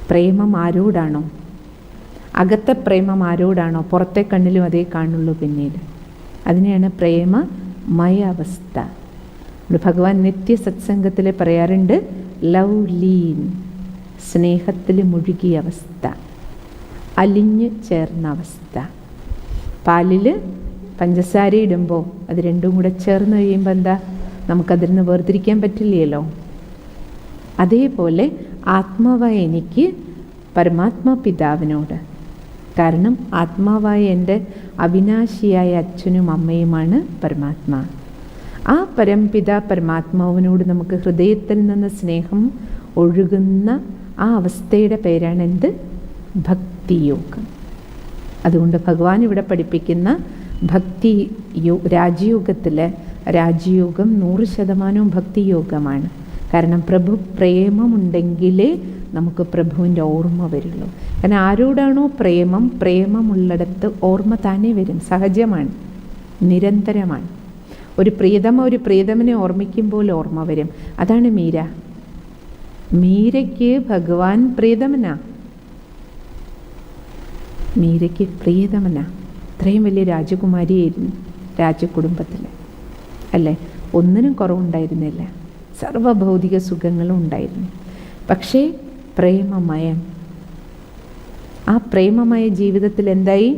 പ്രേമം ആരോടാണോ, അകത്തെ പ്രേമം ആരോടാണോ, പുറത്തെ കണ്ണിലും അതേ കാണുള്ളൂ പിന്നീട്. അതിനെയാണ് പ്രേമമയ അവസ്ഥ. ഭഗവാൻ നിത്യ സത്സംഗത്തിൽ പറയാറുണ്ട്, ലവ് ലീൻ, സ്നേഹത്തിൽ മുഴുകിയ അവസ്ഥ, അലിഞ്ഞ് ചേർന്ന അവസ്ഥ. പാലിൽ പഞ്ചസാര ഇടുമ്പോൾ അത് രണ്ടും കൂടെ ചേർന്ന് കഴിയുമ്പോൾ എന്താ, നമുക്കതിൽ നിന്ന് വേർതിരിക്കാൻ പറ്റില്ലല്ലോ. അതേപോലെ ആത്മാവായ എനിക്ക് പരമാത്മാ പിതാവിനോട്, കാരണം ആത്മാവായ എൻ്റെ അവിനാശിയായ അച്ഛനും അമ്മയുമാണ് പരമാത്മാ. ആ പരംപിത പരമാത്മാവിനോട് നമുക്ക് ഹൃദയത്തിൽ നിന്ന് സ്നേഹം ഒഴുകുന്ന ആ അവസ്ഥയുടെ പേരാണ് എന്ത്? ഭക്തിയോഗം. അതുകൊണ്ട് ഭഗവാൻ ഇവിടെ പഠിപ്പിക്കുന്ന ഭക്തി രാജയോഗത്തിൽ രാജയോഗം 100% ഭക്തിയോഗമാണ്. കാരണം പ്രഭു പ്രേമമുണ്ടെങ്കിലേ നമുക്ക് പ്രഭുവിൻ്റെ ഓർമ്മ വരുള്ളൂ. കാരണം ആരോടാണോ പ്രേമമുള്ളിടത്ത് ഓർമ്മ താനേ വരും. സഹജമാണ്, നിരന്തരമാണ്. ഒരു പ്രിയതമനെ ഓർമ്മിക്കുമ്പോൾ ഓർമ്മ വരും. അതാണ് മീര. മീരയ്ക്ക് ഭഗവാൻ പ്രിയതമനാ. ഇത്രയും വലിയ രാജകുമാരിയായിരുന്നു രാജകുടുംബത്തിൽ, അല്ലേ? ഒന്നിനും കുറവുണ്ടായിരുന്നില്ല, സർവഭൗതിക സുഖങ്ങളും ഉണ്ടായിരുന്നു. പക്ഷേ പ്രേമമയം, ആ പ്രേമമയ ജീവിതത്തിൽ എന്തായി?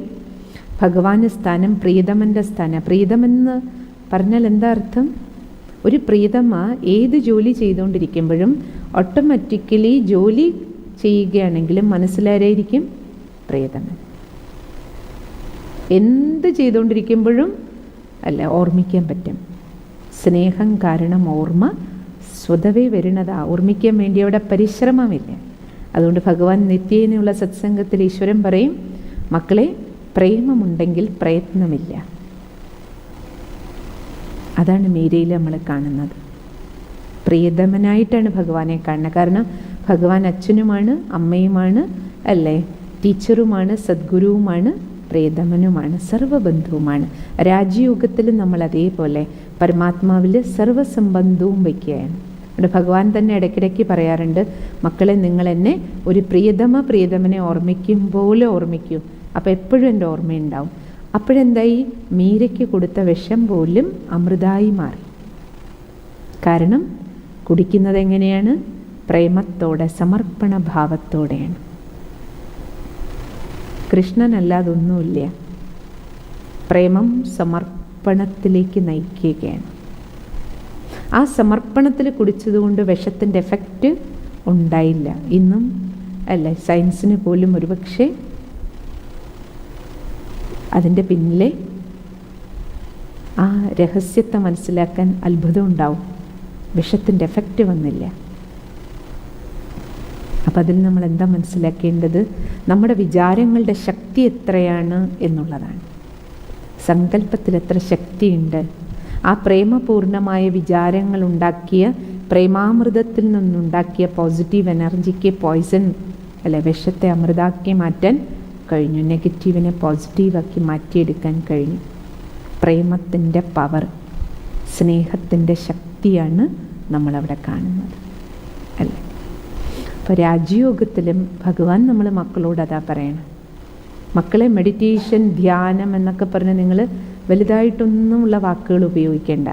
ഭഗവാന്റെ സ്ഥാനം പ്രിയതമൻ്റെ സ്ഥാനം. പ്രിയതമെന്ന് പറഞ്ഞാൽ എന്താ അർത്ഥം? ഒരു പ്രിയതമ ഏത് ജോലി ചെയ്തുകൊണ്ടിരിക്കുമ്പോഴും ഓട്ടോമാറ്റിക്കലി ജോലി ചെയ്യുകയാണെങ്കിലും മനസ്സിലാരായിരിക്കും? പ്രിയതമൻ. എന്ത് ചെയ്തുകൊണ്ടിരിക്കുമ്പോഴും അല്ല ഓർമ്മിക്കാൻ പറ്റും. സ്നേഹം കാരണം ഓർമ്മ സ്വതവേ വരുന്നതാ. ഓർമ്മിക്കാൻ വേണ്ടി അവിടെ പരിശ്രമമില്ല. അതുകൊണ്ട് ഭഗവാൻ നിത്യേനയുള്ള സത്സംഗത്തിൽ ഈശ്വരൻ പറയും, മക്കളെ, പ്രേമമുണ്ടെങ്കിൽ പ്രയത്നമില്ല. അതാണ് മീരയിൽ നമ്മൾ കാണുന്നത്. പ്രിയതമനായിട്ടാണ് ഭഗവാനെ കാണുന്നത്. കാരണം ഭഗവാൻ അച്ഛനുമാണ്, അമ്മയുമാണ്, അല്ലേ? ടീച്ചറുമാണ്, സദ്ഗുരുവുമാണ്, പ്രിയതമനുമാണ്, സർവബന്ധുവുമാണ്. രാജയോഗത്തിൽ നമ്മൾ അതേപോലെ പരമാത്മാവിൽ സർവസംബന്ധവും വയ്ക്കുകയാണ്. അവിടെ ഭഗവാൻ തന്നെ ഇടയ്ക്കിടയ്ക്ക് പറയാറുണ്ട്, മക്കളെ, നിങ്ങൾ എന്നെ ഒരു പ്രിയതമനെ ഓർമ്മിക്കും പോലെ ഓർമ്മിക്കൂ. അപ്പോൾ എപ്പോഴും എൻ്റെ ഓർമ്മയുണ്ടാവും. അപ്പോഴെന്തായി? മീരയ്ക്ക് കൊടുത്ത വിഷം പോലും അമൃതായി മാറി. കാരണം കുടിക്കുന്നത് എങ്ങനെയാണ്? പ്രേമത്തോടെ, സമർപ്പണ ഭാവത്തോടെയാണ്. കൃഷ്ണനല്ലാതൊന്നുമില്ല. പ്രേമം സമർപ്പണത്തിലേക്ക് നയിക്കുകയാണ്. ആ സമർപ്പണത്തിൽ കുടിച്ചതുകൊണ്ട് വിഷത്തിൻ്റെ എഫക്റ്റ് ഉണ്ടായില്ല. ഇന്നും അല്ലേ, സയൻസിന് പോലും ഒരുപക്ഷെ അതിൻ്റെ പിന്നിലെ ആ രഹസ്യത്തെ മനസ്സിലാക്കാൻ അത്ഭുതം ഉണ്ടാവും. വിഷത്തിൻ്റെ എഫക്റ്റ് വന്നില്ല. അപ്പം അതിൽ നമ്മൾ എന്താ മനസ്സിലാക്കേണ്ടത്? നമ്മുടെ വിചാരങ്ങളുടെ ശക്തി എത്രയാണ് എന്നുള്ളതാണ്. സങ്കല്പത്തിൽ എത്ര ശക്തിയുണ്ട്. ആ പ്രേമപൂർണമായ വിചാരങ്ങൾ ഉണ്ടാക്കിയ, പ്രേമാമൃതത്തിൽ നിന്നുണ്ടാക്കിയ പോസിറ്റീവ് എനർജിക്ക് പോയിസൺ അല്ലെ, വിഷത്തെ അമൃതാക്കി മാറ്റാൻ കഴിഞ്ഞു. നെഗറ്റീവിനെ പോസിറ്റീവാക്കി മാറ്റിയെടുക്കാൻ കഴിഞ്ഞു. പ്രേമത്തിൻ്റെ പവർ, സ്നേഹത്തിൻ്റെ ശക്തിയാണ് നമ്മളവിടെ കാണുന്നത്, അല്ലേ? അപ്പോൾ രാജയോഗത്തിലും ഭഗവാൻ നമ്മൾ മക്കളോട് അതാ പറയണം, മക്കളെ, മെഡിറ്റേഷൻ, ധ്യാനം എന്നൊക്കെ പറഞ്ഞ് നിങ്ങൾ വലുതായിട്ടൊന്നുമുള്ള വാക്കുകൾ ഉപയോഗിക്കേണ്ട.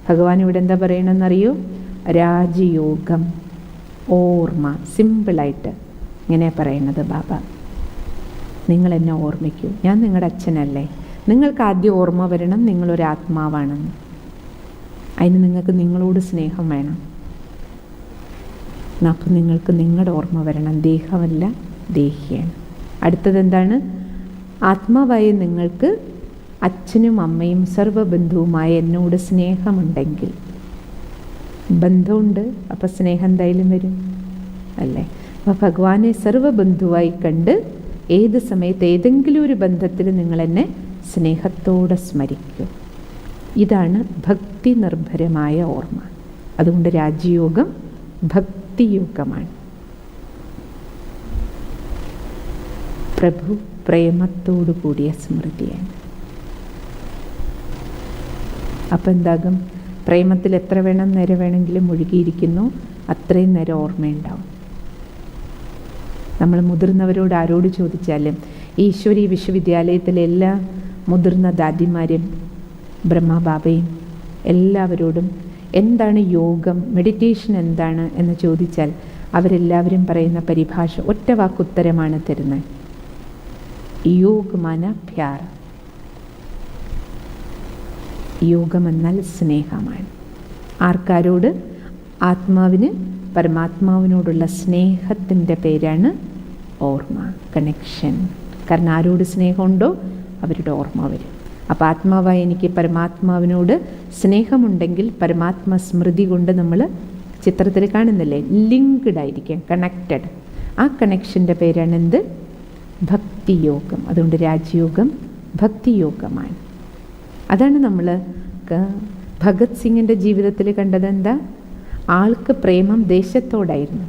ഭഗവാൻ ഇവിടെ എന്താ പറയണമെന്നറിയോ? രാജയോഗം, ഓർമ്മ. സിമ്പിളായിട്ട് ഇങ്ങനെ പറയണത്, ബാബ, നിങ്ങൾ എന്നെ ഓർമ്മിക്കൂ, ഞാൻ നിങ്ങളുടെ അച്ഛനല്ലേ. നിങ്ങൾക്ക് ആദ്യം ഓർമ്മ വരണം നിങ്ങളൊരാത്മാവാണെന്ന്. അതിന് നിങ്ങൾക്ക് നിങ്ങളോട് സ്നേഹം വേണം. അപ്പം നിങ്ങൾക്ക് നിങ്ങളുടെ ഓർമ്മ വരണം, ദേഹമല്ല ദേഹിയാണ്. അടുത്തതെന്താണ്? ആത്മാവായ നിങ്ങൾക്ക് അച്ഛനും അമ്മയും സർവബന്ധുവുമായ എന്നോട് സ്നേഹമുണ്ടെങ്കിൽ, ബന്ധമുണ്ട്, അപ്പം സ്നേഹം എന്തായാലും വരും, അല്ലേ? അപ്പോൾ ഭഗവാനെ സർവബന്ധുവായി കണ്ട് ഏത് സമയത്ത് ഏതെങ്കിലും ഒരു ബന്ധത്തിൽ നിങ്ങളെന്നെ സ്നേഹത്തോടെ സ്മരിക്കൂ. ഇതാണ് ഭക്തി നിർഭരമായ ഓർമ്മ. അതുകൊണ്ട് രാജയോഗം ഭക്തിയോഗമാണ്. പ്രഭു പ്രേമത്തോടു കൂടിയ സ്മൃതിയാണ്. അപ്പം എന്താകും? പ്രേമത്തിൽ എത്ര നേരം വേണമെങ്കിലും മുഴുകിയിരിക്കുന്നു, അത്രയും നേരം ഓർമ്മയുണ്ടാവും. നമ്മൾ മുതിർന്നവരോട് ആരോട് ചോദിച്ചാലും, ഈശ്വരീയ വിശ്വവിദ്യാലയത്തിലെ എല്ലാ മുതിർന്ന ദാദിമാരും ബ്രഹ്മബാബയും എല്ലാവരോടും എന്താണ് യോഗം, മെഡിറ്റേഷൻ എന്താണ് എന്ന് ചോദിച്ചാൽ അവരെല്ലാവരും പറയുന്ന പരിഭാഷ ഒറ്റ വാക്കുത്തരമാണ് തരുന്നത്, योग माना प्यार. യോഗമെന്നാൽ സ്നേഹമാണ്. ആർക്കാരോട്? ആത്മാവിന് പരമാത്മാവിനോടുള്ള സ്നേഹത്തിൻ്റെ പേരാണ് ഓർമ്മ, കണക്ഷൻ. കാരണം ആരോട് സ്നേഹമുണ്ടോ അവരുടെ ഓർമ്മ വരും. അപ്പോൾ ആത്മാവായി എനിക്ക് പരമാത്മാവിനോട് സ്നേഹമുണ്ടെങ്കിൽ പരമാത്മ സ്മൃതി കൊണ്ട് നമ്മൾ ചിത്രത്തിൽ കാണുന്നില്ലേ, ലിങ്ക്ഡ് ആയിരിക്കും, കണക്റ്റഡ്. ആ കണക്ഷൻ്റെ പേരാണ് എന്ത്? ഭക്തിയോഗം. അതുകൊണ്ട് രാജയോഗം ഭക്തിയോഗമാണ്. അതാണ് നമ്മൾ ഭഗത് സിംഗിൻ്റെ ജീവിതത്തിൽ കണ്ടത്. എന്താ? ആൾക്ക് പ്രേമം ദേശത്തോടായിരുന്നു.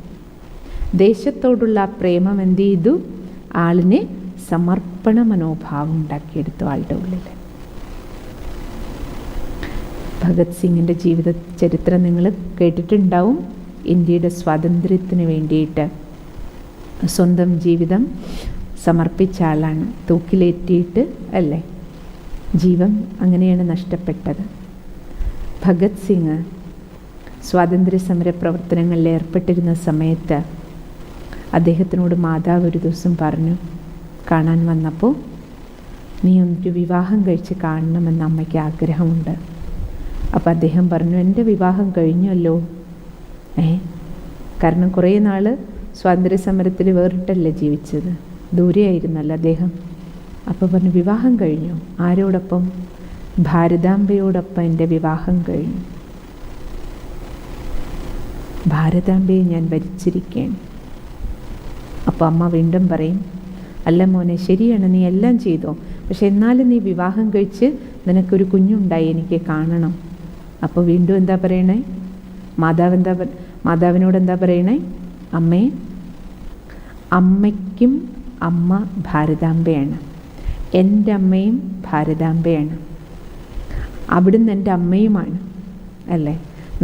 ദേശത്തോടുള്ള ആ പ്രേമം എന്ത് ചെയ്തു? ആളിനെ സമർപ്പണ മനോഭാവം ഉണ്ടാക്കിയെടുത്തു ആളുടെ ഉള്ളിൽ. ഭഗത് സിംഗിൻ്റെ ജീവിത ചരിത്രം നിങ്ങൾ കേട്ടിട്ടുണ്ടാവും. ഇന്ത്യയുടെ സ്വാതന്ത്ര്യത്തിന് വേണ്ടിയിട്ട് സ്വന്തം ജീവിതം സമർപ്പിച്ച ആളാണ്. തൂക്കിലേറ്റിയിട്ട് അല്ലേ, ജീവൻ അങ്ങനെയാണ് നഷ്ടപ്പെട്ടത്. ഭഗത് സിംഗ് സ്വാതന്ത്ര്യ സമര പ്രവർത്തനങ്ങളിൽ ഏർപ്പെട്ടിരുന്ന സമയത്ത് അദ്ദേഹത്തിനോട് മാതാവ് ഒരു ദിവസം പറഞ്ഞു, കാണാൻ വന്നപ്പോൾ, നീ ഒരു വിവാഹം കഴിച്ച് കാണണമെന്ന് അമ്മയ്ക്ക് ആഗ്രഹമുണ്ട്. അപ്പോൾ അദ്ദേഹം പറഞ്ഞു, എൻ്റെ വിവാഹം കഴിഞ്ഞല്ലോ. കാരണം കുറേ നാൾ സ്വാതന്ത്ര്യ സമരത്തിൽ വേറിട്ടല്ലേ ജീവിച്ചത്, ദൂരെയായിരുന്നല്ലോ അദ്ദേഹം. അപ്പോൾ പറഞ്ഞു, വിവാഹം കഴിഞ്ഞു. ആരോടൊപ്പം? ഭാരതാംബയോടൊപ്പം എൻ്റെ വിവാഹം കഴിഞ്ഞു. ഭാരതാംബയെ ഞാൻ വരിച്ചിരിക്കുകയാണ്. അപ്പോൾ അമ്മ വീണ്ടും പറയും, അല്ല മോനെ, ശരിയാണ്, നീ എല്ലാം ചെയ്തോ, പക്ഷെ എന്നാലും നീ വിവാഹം കഴിച്ച് നിനക്കൊരു കുഞ്ഞുണ്ടായി, എനിക്ക് കാണണം. അപ്പോൾ വീണ്ടും എന്താ പറയണേ? മാതാവിനോട് എന്താ പറയണേ? അമ്മയ്ക്കും അമ്മ ഭാരതാംബയാണ്, എൻ്റെ അമ്മയും ഭാരതാംബയാണ്, അവിടുന്ന് എൻ്റെ അമ്മയുമാണ് അല്ലേ.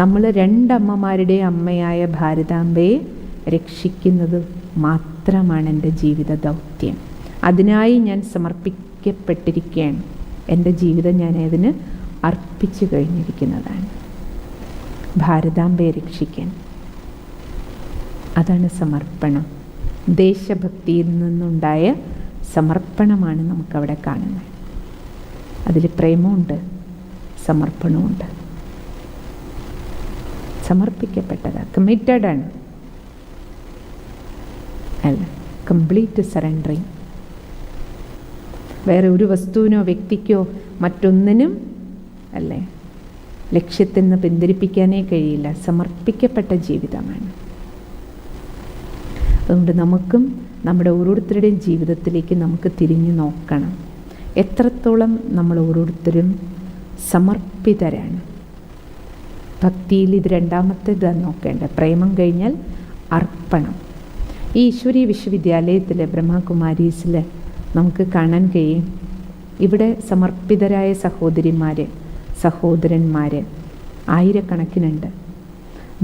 നമ്മൾ രണ്ടമ്മമാരുടെ അമ്മയായ ഭാരതാംബയെ രക്ഷിക്കുന്നത് മാത്രമാണ് എൻ്റെ ജീവിത ദൗത്യം. അതിനായി ഞാൻ സമർപ്പിക്കപ്പെട്ടിരിക്കുകയാണ്. എൻ്റെ ജീവിതം ഞാൻ അതിന് അർപ്പിച്ചു കഴിഞ്ഞിരിക്കുന്നതാണ്, ഭാരതാംബയെ രക്ഷിക്കാൻ. അതാണ് സമർപ്പണം. ദേശഭക്തിയിൽ നിന്നുണ്ടായ സമർപ്പണമാണ് നമുക്കവിടെ കാണുന്നത്. അതിൽ പ്രേമമുണ്ട്, സമർപ്പണമുണ്ട്. സമർപ്പിക്കപ്പെട്ടതാണ്, കമ്മിറ്റഡാണ് അല്ല, കംപ്ലീറ്റ് സറണ്ടറിങ്. വേറെ ഒരു വസ്തുവിനോ വ്യക്തിക്കോ മറ്റൊന്നിനും അല്ലേ ലക്ഷ്യത്തിൽ നിന്ന് പിന്തിരിപ്പിക്കാനേ കഴിയില്ല. സമർപ്പിക്കപ്പെട്ട ജീവിതമാണ്. അതുകൊണ്ട് നമുക്കും നമ്മുടെ ഓരോരുത്തരുടെയും ജീവിതത്തിലേക്ക് നമുക്ക് തിരിഞ്ഞു നോക്കണം. എത്രത്തോളം നമ്മൾ ഓരോരുത്തരും സമർപ്പിതരാണ്. ഭക്തിയിൽ ഇത് രണ്ടാമത്തേതാണ് നോക്കേണ്ടത്. പ്രേമം കഴിഞ്ഞാൽ അർപ്പണം. ഈ ഈശ്വരീയ വിശ്വവിദ്യാലയത്തിൽ ബ്രഹ്മകുമാരീസിൽ നമുക്ക് കാണാൻ കഴിയും, ഇവിടെ സമർപ്പിതരായ സഹോദരിമാർ സഹോദരന്മാർ ആയിരക്കണക്കിനുണ്ട്.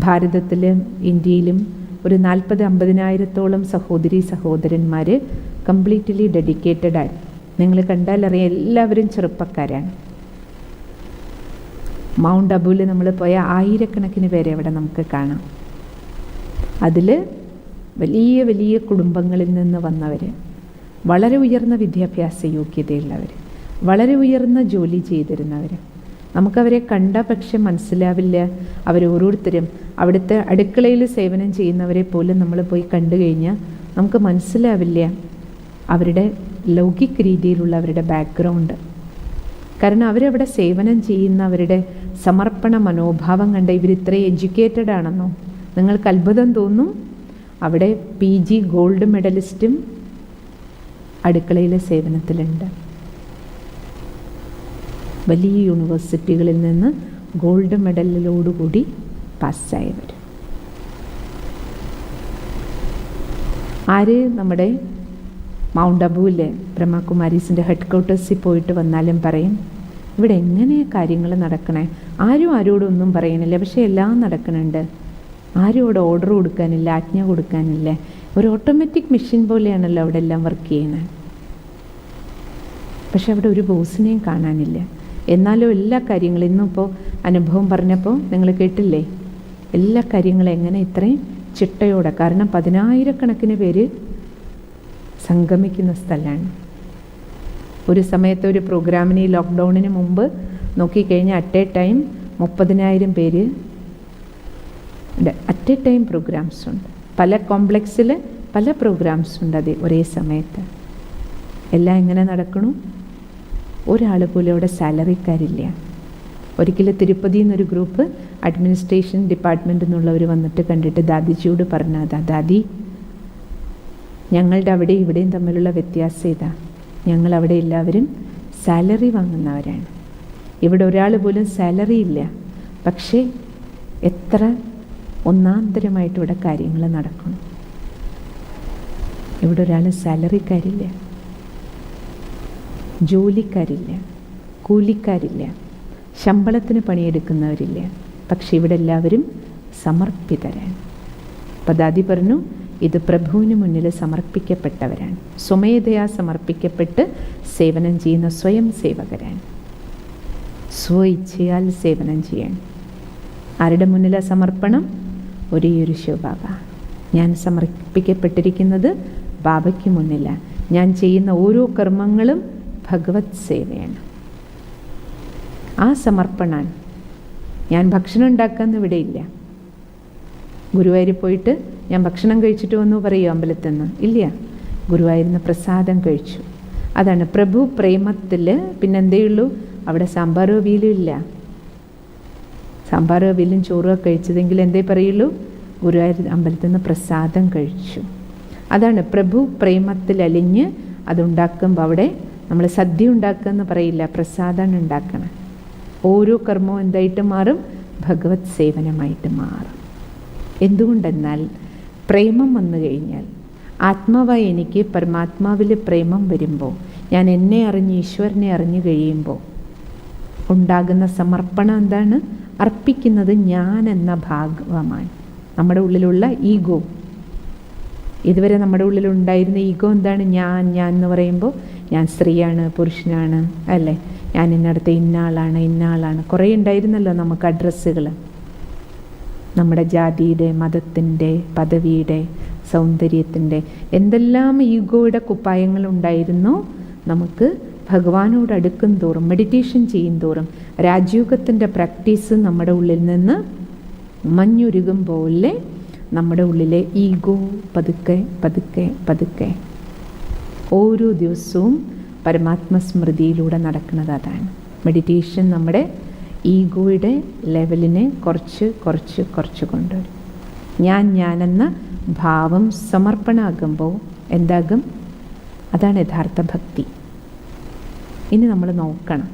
ഭാരതത്തിലും ഇന്ത്യയിലും ഒരു 40-50,000 സഹോദരി സഹോദരന്മാർ കംപ്ലീറ്റ്ലി ഡെഡിക്കേറ്റഡാണ്. നിങ്ങൾ കണ്ടാലറിയാം, എല്ലാവരും ചെറുപ്പക്കാരാണ്. മൗണ്ട് അബുവിൽ നമ്മൾ പോയ ആയിരക്കണക്കിന് പേരെ അവിടെ നമുക്ക് കാണാം. അതിൽ വലിയ വലിയ കുടുംബങ്ങളിൽ നിന്ന് വന്നവർ, വളരെ ഉയർന്ന വിദ്യാഭ്യാസ യോഗ്യതയുള്ളവർ, വളരെ ഉയർന്ന ജോലി ചെയ്തിരുന്നവർ. നമുക്കവരെ കണ്ട പക്ഷെ മനസ്സിലാവില്ല. അവരോരോരുത്തരും അവിടുത്തെ അടുക്കളയിൽ സേവനം ചെയ്യുന്നവരെ പോലും നമ്മൾ പോയി കണ്ടു കഴിഞ്ഞാൽ നമുക്ക് മനസ്സിലാവില്ല അവരുടെ ലൗകിക രീതിയിലുള്ള അവരുടെ ബാക്ക്ഗ്രൗണ്ട്. കാരണം അവരവിടെ സേവനം ചെയ്യുന്നവരുടെ സമർപ്പണ മനോഭാവം കണ്ട ഇവരിത്രയും എഡ്യൂക്കേറ്റഡ് ആണെന്നോ നിങ്ങൾക്ക് അത്ഭുതം തോന്നും. അവിടെ PG ഗോൾഡ് മെഡലിസ്റ്റും അടുക്കളയിലെ സേവനത്തിലുണ്ട്. വലിയ യൂണിവേഴ്സിറ്റികളിൽ നിന്ന് ഗോൾഡ് മെഡലിലോടുകൂടി പാസ്സായവർ. ആര് നമ്മുടെ മൗണ്ട് അബുവിലെ ബ്രഹ്മകുമാരീസിൻ്റെ ഹെഡ് ക്വാർട്ടേഴ്സിൽ പോയിട്ട് വന്നാലും പറയും, ഇവിടെ എങ്ങനെയാണ് കാര്യങ്ങൾ നടക്കണേ? ആരും ആരോടൊന്നും പറയണില്ല, പക്ഷേ എല്ലാം നടക്കണുണ്ട്. ആരും അവിടെ ഓർഡർ കൊടുക്കാനില്ല, ആജ്ഞ കൊടുക്കാനില്ല. ഒരു ഓട്ടോമാറ്റിക് മെഷീൻ പോലെയാണല്ലോ അവിടെ എല്ലാം വർക്ക് ചെയ്യുന്നത്. പക്ഷെ അവിടെ ഒരു ബോസിനെയും കാണാനില്ല. എന്നാലും എല്ലാ കാര്യങ്ങളും ഇന്നിപ്പോൾ അനുഭവം പറഞ്ഞപ്പോൾ നിങ്ങൾ കേട്ടില്ലേ, എല്ലാ കാര്യങ്ങളും എങ്ങനെ ഇത്രയും ചിട്ടയോടെ. കാരണം 10,000 പേര് സംഗമിക്കുന്ന സ്ഥലമാണ്. ഒരു സമയത്ത് ഒരു പ്രോഗ്രാമിന് ലോക്ക്ഡൗണിന് മുമ്പ് നോക്കിക്കഴിഞ്ഞാൽ അറ്റ് എ ടൈം 30,000 പേര് അറ്റ് എ ടൈം പ്രോഗ്രാംസ് ഉണ്ട്. പല കോംപ്ലക്സിൽ പല പ്രോഗ്രാംസ് ഉണ്ട് അത് ഒരേ സമയത്ത്. എല്ലാം എങ്ങനെ നടക്കണു? ഒരാൾ പോലും അവിടെ സാലറിക്കാരില്ല. ഒരിക്കലും തിരുപ്പതിയിൽ നിന്നൊരു ഗ്രൂപ്പ് അഡ്മിനിസ്ട്രേഷൻ ഡിപ്പാർട്ട്മെൻറ്റിൽ നിന്നുള്ളവർ വന്നിട്ട് കണ്ടിട്ട് ദാദിജിയോട് പറഞ്ഞതാ, ദാദി ഞങ്ങളുടെ അവിടെ ഇവിടെയും തമ്മിലുള്ള വ്യത്യാസം ഇതാ. ഞങ്ങളവിടെ എല്ലാവരും സാലറി വാങ്ങുന്നവരാണ്. ഇവിടെ ഒരാൾ പോലും സാലറി ഇല്ല. പക്ഷേ എത്ര ഒന്നാന്തരമായിട്ട് ഇവിടെ കാര്യങ്ങൾ നടക്കണം. ഇവിടെ ഒരാൾ സാലറിക്കാരില്ല, ജോലിക്കാരില്ല, കൂലിക്കാരില്ല, ശമ്പളത്തിന് പണിയെടുക്കുന്നവരില്ല. പക്ഷെ ഇവിടെ എല്ലാവരും സമർപ്പിതരാണ്. അപ്പോൾ ദാദി പറഞ്ഞു, ഇത് പ്രഭുവിന് മുന്നിൽ സമർപ്പിക്കപ്പെട്ടവരാണ്. സ്വമേധയാ സമർപ്പിക്കപ്പെട്ട് സേവനം ചെയ്യുന്ന സ്വയം സേവകരാണ്. സ്വ ഇച്ഛയാൽ സേവനം ചെയ്യണം. ആരുടെ മുന്നിലാണ് സമർപ്പണം? ഒരേ ഒരു ശിവബാബ. ഞാൻ സമർപ്പിക്കപ്പെട്ടിരിക്കുന്നത് ബാബയ്ക്ക് മുന്നിലാണ്. ഞാൻ ചെയ്യുന്ന ഓരോ കർമ്മങ്ങളും ഭഗവത് സേവയാണ്. ആ സമർപ്പണമാണ്. ഞാൻ ഭക്ഷണം ഉണ്ടാക്കാമെന്ന് ഇവിടെ ഇല്ല. ഗുരുവായൂർ പോയിട്ട് ഞാൻ ഭക്ഷണം കഴിച്ചിട്ട് വന്നു പറയുമോ അമ്പലത്തിൽ നിന്ന്? ഇല്ല. ഗുരുവായൂരിന്ന് പ്രസാദം കഴിച്ചു. അതാണ് പ്രഭു പ്രേമത്തിൽ. പിന്നെന്തേ ഉള്ളൂ? അവിടെ സാമ്പാറോ വീലും ഇല്ല. സാമ്പാറോ വീലും ചോറോ കഴിച്ചതെങ്കിൽ എന്തേ പറയുള്ളൂ? ഗുരുവായൂർ അമ്പലത്തിൽ നിന്ന് പ്രസാദം കഴിച്ചു. അതാണ് പ്രഭു പ്രേമത്തിൽ അലിഞ്ഞ് അതുണ്ടാക്കുമ്പോൾ അവിടെ നമ്മൾ സദ്യ ഉണ്ടാക്കുക എന്ന് പറയില്ല, പ്രസാദമാണ് ഉണ്ടാക്കണം. ഓരോ കർമ്മവും എന്തായിട്ട് മാറും? ഭഗവത് സേവനമായിട്ട് മാറും. എന്തുകൊണ്ടെന്നാൽ പ്രേമം വന്നു കഴിഞ്ഞാൽ, ആത്മാവായി എനിക്ക് പരമാത്മാവിൽ പ്രേമം വരുമ്പോൾ, ഞാൻ എന്നെ അറിഞ്ഞ് ഈശ്വരനെ അറിഞ്ഞു കഴിയുമ്പോൾ ഉണ്ടാകുന്ന സമർപ്പണം എന്താണ്? അർപ്പിക്കുന്നത് ഞാൻ എന്ന ഭാഗമാണ്. നമ്മുടെ ഉള്ളിലുള്ള ഈഗോ, ഇതുവരെ നമ്മുടെ ഉള്ളിലുണ്ടായിരുന്ന ഈഗോ എന്താണ്? ഞാൻ എന്ന് പറയുമ്പോൾ ഞാൻ സ്ത്രീയാണ്, പുരുഷനാണ്, അല്ലേ? ഞാൻ ഇന്നടത്ത് ഇന്ന ആളാണ് കുറേ ഉണ്ടായിരുന്നല്ലോ നമുക്ക് അഡ്രസ്സുകൾ. നമ്മുടെ ജാതിയുടെ, മതത്തിൻ്റെ, പദവിയുടെ, സൗന്ദര്യത്തിൻ്റെ എന്തെല്ലാം ഈഗോയുടെ കുപ്പായങ്ങളുണ്ടായിരുന്നോ നമുക്ക് ഭഗവാനോട് അടുക്കും തോറും, മെഡിറ്റേഷൻ ചെയ്യും തോറും രാജയോഗത്തിൻ്റെ പ്രാക്ടീസ് നമ്മുടെ ഉള്ളിൽ നിന്ന് മഞ്ഞുരുകും പോലെ നമ്മുടെ ഉള്ളിലെ ഈഗോ പതുക്കെ പതുക്കെ പതുക്കെ ഓരോ ദിവസവും പരമാത്മസ്മൃതിയിലൂടെ നടക്കുന്നത് അതാണ്. മെഡിറ്റേഷൻ നമ്മുടെ ഈഗോയുടെ ലെവലിനെ കുറച്ച് കൊണ്ടുവരും. ഞാനെന്ന ഭാവം സമർപ്പണമാകുമ്പോൾ എന്താകും? അതാണ് യഥാർത്ഥ ഭക്തി. ഇനി നമ്മൾ നോക്കണം.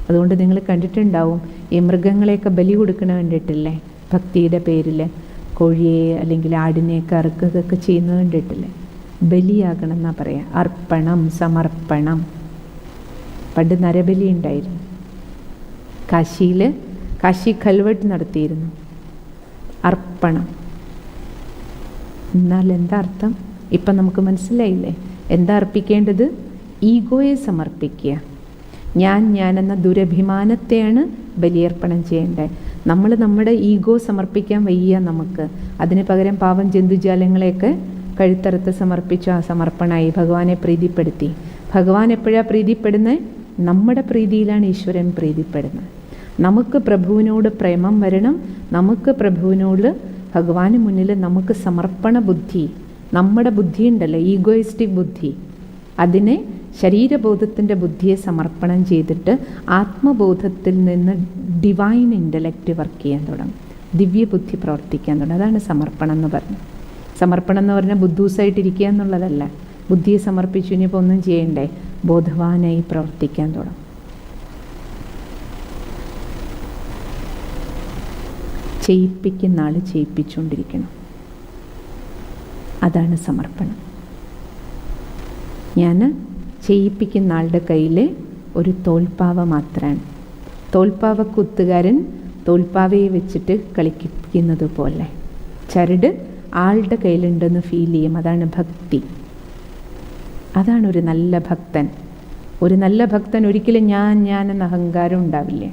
അതുകൊണ്ട് നിങ്ങൾ കണ്ടിട്ടുണ്ടാവും, ഈ മൃഗങ്ങളെയൊക്കെ ബലി കൊടുക്കണ കണ്ടിട്ടില്ലേ? ഭക്തിയുടെ പേരിൽ കോഴിയെ അല്ലെങ്കിൽ ആടിനെയൊക്കെ അറുക്കുകയൊക്കെ ചെയ്യുന്നത് കണ്ടിട്ടില്ലേ? ബലിയാകണം എന്നാ പറയാം. അർപ്പണം, സമർപ്പണം. പണ്ട് നരബലി ഉണ്ടായിരുന്നു. കാശി ഖൽവട്ട് നടത്തിയിരുന്നു. അർപ്പണം എന്നാൽ എന്താ അർത്ഥം? ഇപ്പം നമുക്ക് മനസ്സിലായില്ലേ? എന്താ അർപ്പിക്കേണ്ടത്? ഈഗോയെ സമർപ്പിക്കുക. ഞാനെന്ന ദുരഭിമാനത്തെയാണ് ബലിയർപ്പണം ചെയ്യേണ്ടത്. നമ്മൾ നമ്മുടെ ഈഗോ സമർപ്പിക്കാൻ വയ്യ നമുക്ക്. അതിന് പകരം പാവം ജന്തുജാലങ്ങളെയൊക്കെ കഴുത്തറുത്ത് സമർപ്പിച്ചു. ആ സമർപ്പണമായി, ഭഗവാനെ പ്രീതിപ്പെടുത്തി. ഭഗവാൻ എപ്പോഴാണ് പ്രീതിപ്പെടുന്നത്? നമ്മുടെ പ്രീതിയിലാണ് ഈശ്വരൻ പ്രീതിപ്പെടുന്നത്. നമുക്ക് പ്രഭുവിനോട് പ്രേമം വരണം. നമുക്ക് പ്രഭുവിനോട്, ഭഗവാന് മുന്നിൽ നമുക്ക് സമർപ്പണ ബുദ്ധി, നമ്മുടെ ബുദ്ധി ഉണ്ടല്ലോ, ഈഗോയിസ്റ്റിക് ബുദ്ധി, അതിനെ ശരീരബോധത്തിൻ്റെ ബുദ്ധിയെ സമർപ്പണം ചെയ്തിട്ട് ആത്മബോധത്തിൽ നിന്ന് ഡിവൈൻ ഇൻ്റലക്റ്റ് വർക്ക് ചെയ്യാൻ തുടങ്ങും, ദിവ്യബുദ്ധി പ്രവർത്തിക്കാൻ തുടങ്ങും. അതാണ് സമർപ്പണം എന്ന് പറഞ്ഞത്. സമർപ്പണം എന്ന് പറഞ്ഞാൽ ബുദ്ധൂസായിട്ടിരിക്കുക എന്നുള്ളതല്ല. ബുദ്ധിയെ സമർപ്പിച്ചു, ഇനിയിപ്പോൾ ഒന്നും ചെയ്യണ്ടേ, ബോധവാനായി പ്രവർത്തിക്കാൻ തുടങ്ങും. ചെയ്യിപ്പിക്കുന്ന ആൾ ചെയ്യിപ്പിച്ചുകൊണ്ടിരിക്കണം. അതാണ് സമർപ്പണം. ഞാൻ ചെയ്യിപ്പിക്കുന്ന ആളുടെ കയ്യിൽ ഒരു തോൽപ്പാവ മാത്രമാണ്. തോൽപ്പാവ കുത്തുകാരൻ തോൽപ്പാവയെ വെച്ചിട്ട് കളിക്കുന്നത് പോലെ ചരട് ആളുടെ കയ്യിലുണ്ടെന്ന് ഫീൽ ചെയ്യും. അതാണ് ഭക്തി. അതാണ് ഒരു നല്ല ഭക്തൻ. ഒരു നല്ല ഭക്തൻ ഒരിക്കലും ഞാൻ എന്ന അഹങ്കാരം ഉണ്ടാവില്ലേ.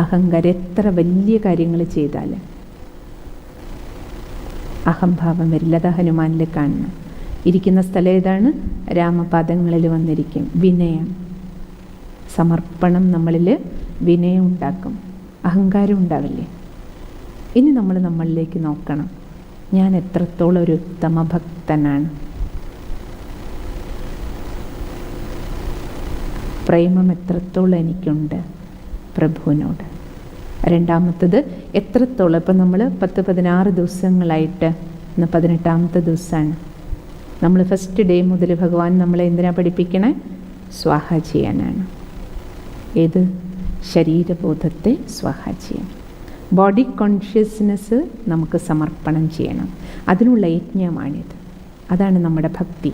അഹങ്കാരം എത്ര വലിയ കാര്യങ്ങൾ ചെയ്താൽ അഹംഭാവം വരില്ല. അത് ഹനുമാനിൽ കാണണം. ഇരിക്കുന്ന സ്ഥലം ഏതാണ്? രാമപാദങ്ങളിൽ വന്നിരിക്കും. വിനയം, സമർപ്പണം നമ്മളിൽ വിനയം ഉണ്ടാക്കും, അഹങ്കാരം ഉണ്ടാവില്ലേ. ഇനി നമ്മൾ നമ്മളിലേക്ക് നോക്കണം. ഞാൻ എത്രത്തോളം ഒരു ഉത്തമ ഭക്തനാണ്. പ്രേമം എത്രത്തോളം എനിക്കുണ്ട് പ്രഭുവിനോട്. രണ്ടാമത്തത് എത്രത്തോളം, ഇപ്പം നമ്മൾ 10-16 ദിവസങ്ങളായിട്ട് ഇന്ന് 18ാമത്തെ ദിവസമാണ്. നമ്മൾ ഫസ്റ്റ് ഡേ മുതൽ ഭഗവാൻ നമ്മളെ എന്തിനാണ് പഠിപ്പിക്കണേ? സ്വാഹ ചെയ്യാനാണ്. ഏത്? ശരീരബോധത്തെ സ്വാഹ ചെയ്യാൻ. ബോഡി കോൺഷ്യസ്നെസ് നമുക്ക് സമർപ്പണം ചെയ്യണം. അതിനുള്ള യജ്ഞമാണിത്. അതാണ് നമ്മുടെ ഭക്തി.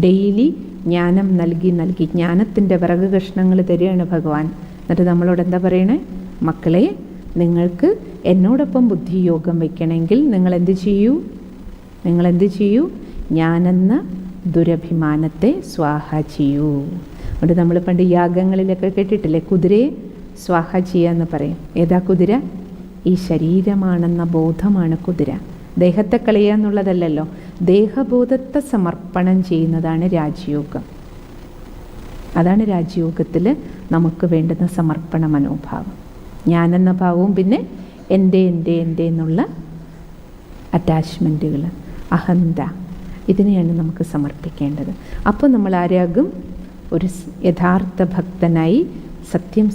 ഡെയിലി ജ്ഞാനം നൽകി നൽകി ജ്ഞാനത്തിൻ്റെ വിറക് കഷ്ണങ്ങൾ തരികയാണ് ഭഗവാൻ. എന്നിട്ട് നമ്മളോട് എന്താ പറയണേ? മക്കളെ, നിങ്ങൾക്ക് എന്നോടൊപ്പം ബുദ്ധിയോഗം വയ്ക്കണമെങ്കിൽ നിങ്ങളെന്ത് ചെയ്യൂ? ഞാനെന്ന ദുരഭിമാനത്തെ സ്വാഹ ചെയ്യൂ. അതുകൊണ്ട് നമ്മൾ പണ്ട് യാഗങ്ങളിലൊക്കെ കേട്ടിട്ടില്ലേ, കുതിരയെ സ്വാഹ ചെയ്യാന്ന് പറയും. ഏതാ കുതിര? ഈ ശരീരമാണെന്ന ബോധമാണ് കുതിര. ദേഹത്തെ കളയുക എന്നുള്ളതല്ലല്ലോ, ദേഹബോധത്തെ സമർപ്പണം ചെയ്യുന്നതാണ് രാജയോഗം. അതാണ് രാജയോഗത്തിൽ നമുക്ക് വേണ്ടുന്ന സമർപ്പണ മനോഭാവം. ഞാനെന്ന ഭാവവും പിന്നെ എൻ്റെ എന്നുള്ള അറ്റാച്ച്മെൻറ്റുകൾ, അഹന്ത, ഇതിനെയാണ് നമുക്ക് സമർപ്പിക്കേണ്ടത്. അപ്പോൾ നമ്മൾ ആരാകും? ഒരു യഥാർത്ഥ ഭക്തനായി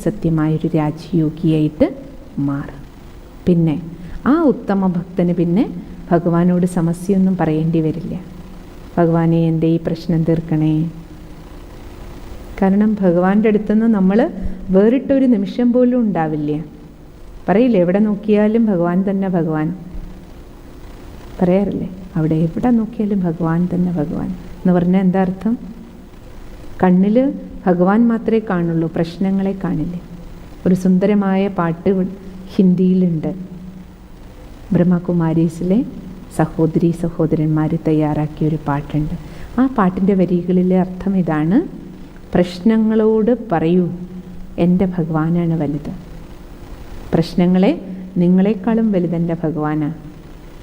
സത്യമായൊരു രാജയോഗിയായിട്ട് മാറും. പിന്നെ ആ ഉത്തമ ഭക്തന് പിന്നെ ഭഗവാനോട് സമസ്യയൊന്നും പറയേണ്ടി വരില്ല. ഭഗവാനെ, എൻ്റെ ഈ പ്രശ്നം തീർക്കണേ. കാരണം ഭഗവാന്റെ അടുത്തുനിന്ന് നമ്മൾ വേറിട്ടൊരു നിമിഷം പോലും ഉണ്ടാവില്ല. പറയില്ലേ, എവിടെ നോക്കിയാലും ഭഗവാൻ തന്നെ ഭഗവാൻ പറയാറില്ലേ? അവിടെ എവിടെ നോക്കിയാലും ഭഗവാൻ തന്നെ ഭഗവാൻ എന്ന് പറഞ്ഞാൽ എന്താ അർത്ഥം? കണ്ണിൽ ഭഗവാൻ മാത്രമേ കാണുള്ളൂ, പ്രശ്നങ്ങളെ കാണില്ല. ഒരു സുന്ദരമായ പാട്ട് ഹിന്ദിയിലുണ്ട്. ബ്രഹ്മകുമാരീസിലെ സഹോദരന്മാർ തയ്യാറാക്കിയൊരു പാട്ടുണ്ട്. ആ പാട്ടിൻ്റെ വരികളിലെ അർത്ഥം ഇതാണ്: പ്രശ്നങ്ങളോട് പറയൂ, എൻ്റെ ഭഗവാനാണ് വലുത്. പ്രശ്നങ്ങളെ നിങ്ങളെക്കാളും വലുതെൻ്റെ ഭഗവാനാണ്.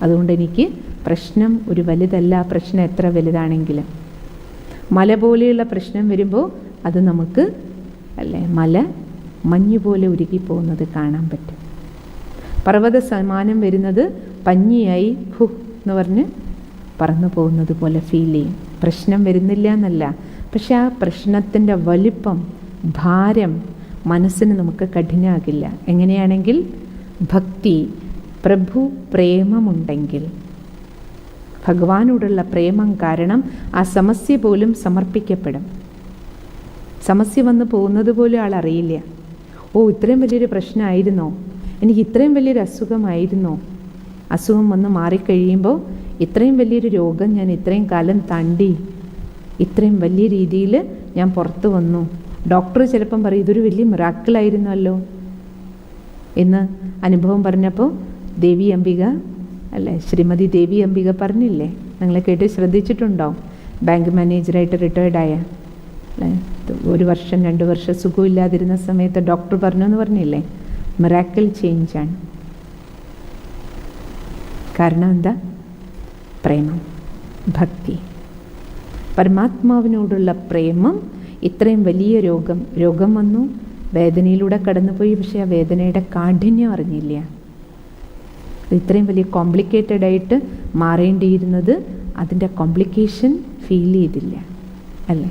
അതുകൊണ്ട് എനിക്ക് പ്രശ്നം ഒരു വലുതല്ല. പ്രശ്നം എത്ര വലുതാണെങ്കിലും മല പോലെയുള്ള പ്രശ്നം വരുമ്പോൾ അത് നമുക്ക് മല മഞ്ഞ് പോലെ ഉരുകിപ്പോകുന്നത് കാണാൻ പറ്റും. പർവ്വത സമാനം വരുന്നത് പഞ്ഞിയായി ഹു എന്ന് പറഞ്ഞ് പറന്നു പോകുന്നത് പോലെ ഫീൽ ചെയ്യും. പ്രശ്നം വരുന്നില്ല എന്നല്ല, പക്ഷെ ആ പ്രശ്നത്തിൻ്റെ വലിപ്പം, ഭാരം മനസ്സിന് നമുക്ക് കഠിനമാകില്ല. എങ്ങനെയാണെങ്കിൽ ഭക്തി, പ്രഭു പ്രേമമുണ്ടെങ്കിൽ, ഭഗവാനോടുള്ള പ്രേമം കാരണം ആ സമസ്യ പോലും സമർപ്പിക്കപ്പെടും. സമസ്യ വന്ന് പോകുന്നത് പോലും ആളറിയില്ല. ഓ, ഇത്രയും വലിയൊരു പ്രശ്നമായിരുന്നോ, എനിക്ക് ഇത്രയും വലിയൊരു അസുഖമായിരുന്നോ. അസുഖം വന്ന് മാറിക്കഴിയുമ്പോൾ ഇത്രയും വലിയൊരു രോഗം ഞാൻ ഇത്രയും കാലം താണ്ടി, ഇത്രയും വലിയ രീതിയിൽ ഞാൻ പുറത്തു വന്നു. ഡോക്ടർ ചിലപ്പം പറയും ഇതൊരു വലിയ മിറാക്കിളായിരുന്നല്ലോ എന്ന് അനുഭവം പറഞ്ഞപ്പോൾ ദേവി അംബിക ശ്രീമതി ദേവി അംബിക പറഞ്ഞില്ലേ? നിങ്ങളെ കേട്ട് ശ്രദ്ധിച്ചിട്ടുണ്ടോ? ബാങ്ക് മാനേജറായിട്ട് റിട്ടയർഡായ 1 വർഷം 2 വർഷം സുഖമില്ലാതിരുന്ന സമയത്ത് ഡോക്ടർ പറഞ്ഞു എന്ന് പറഞ്ഞില്ലേ? മിറാക്കിൾ ചേഞ്ചാണ്. കാരണം എന്താ? പ്രേമം, ഭക്തി, പരമാത്മാവിനോടുള്ള പ്രേമം. ഇത്രയും വലിയ രോഗം വന്നു, വേദനയിലൂടെ കടന്നുപോയി. പക്ഷേ ആ വേദനയുടെ കാഠിന്യം അറിഞ്ഞില്ല. ഇത്രയും വലിയ കോംപ്ലിക്കേറ്റഡ് ആയിട്ട് മാറേണ്ടിയിരുന്നത് അതിൻ്റെ കോംപ്ലിക്കേഷൻ ഫീൽ ചെയ്തില്ല അല്ലേ?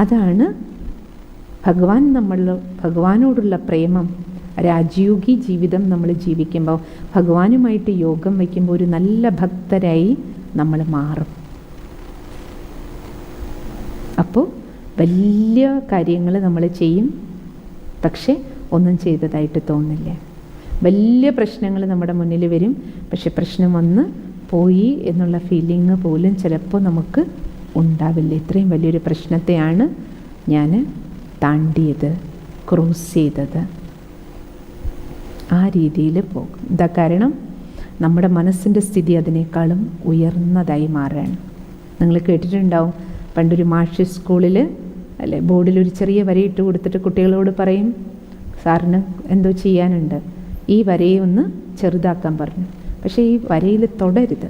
അതാണ് ഭഗവാനോടുള്ള പ്രേമം. രാജയോഗി ജീവിതം നമ്മൾ ജീവിക്കുമ്പോൾ, ഭഗവാനുമായിട്ട് യോഗം വയ്ക്കുമ്പോൾ ഒരു നല്ല ഭക്തരായി നമ്മൾ മാറും. അപ്പോൾ വലിയ കാര്യങ്ങൾ നമ്മൾ ചെയ്യും, പക്ഷെ ഒന്നും ചെയ്തതായിട്ട് തോന്നില്ല. വലിയ പ്രശ്നങ്ങൾ നമ്മുടെ മുന്നിൽ വരും, പക്ഷെ പ്രശ്നം വന്ന് പോയി എന്നുള്ള ഫീലിംഗ് പോലും ചിലപ്പോൾ നമുക്ക് ഉണ്ടാവില്ല. ഇത്രയും വലിയൊരു പ്രശ്നത്തെയാണ് ഞാൻ താണ്ടിയത്, ക്രോസ് ചെയ്തത്. ആ രീതിയിൽ പോകും. എന്താ കാരണം? നമ്മുടെ മനസ്സിൻ്റെ സ്ഥിതി അതിനേക്കാളും ഉയർന്നതായി മാറുകയാണ്. നിങ്ങൾ കേട്ടിട്ടുണ്ടാവും, പണ്ടൊരു മാഷ് സ്കൂളിൽ ബോർഡിലൊരു ചെറിയ വരയിട്ട് കൊടുത്തിട്ട് കുട്ടികളോട് പറയും, സാറിന് എന്തോ ചെയ്യാനുണ്ട്, ഈ വരയെ ഒന്ന് ചെറുതാക്കാൻ പറഞ്ഞു. പക്ഷേ ഈ വരയിൽ തൊടരുത്,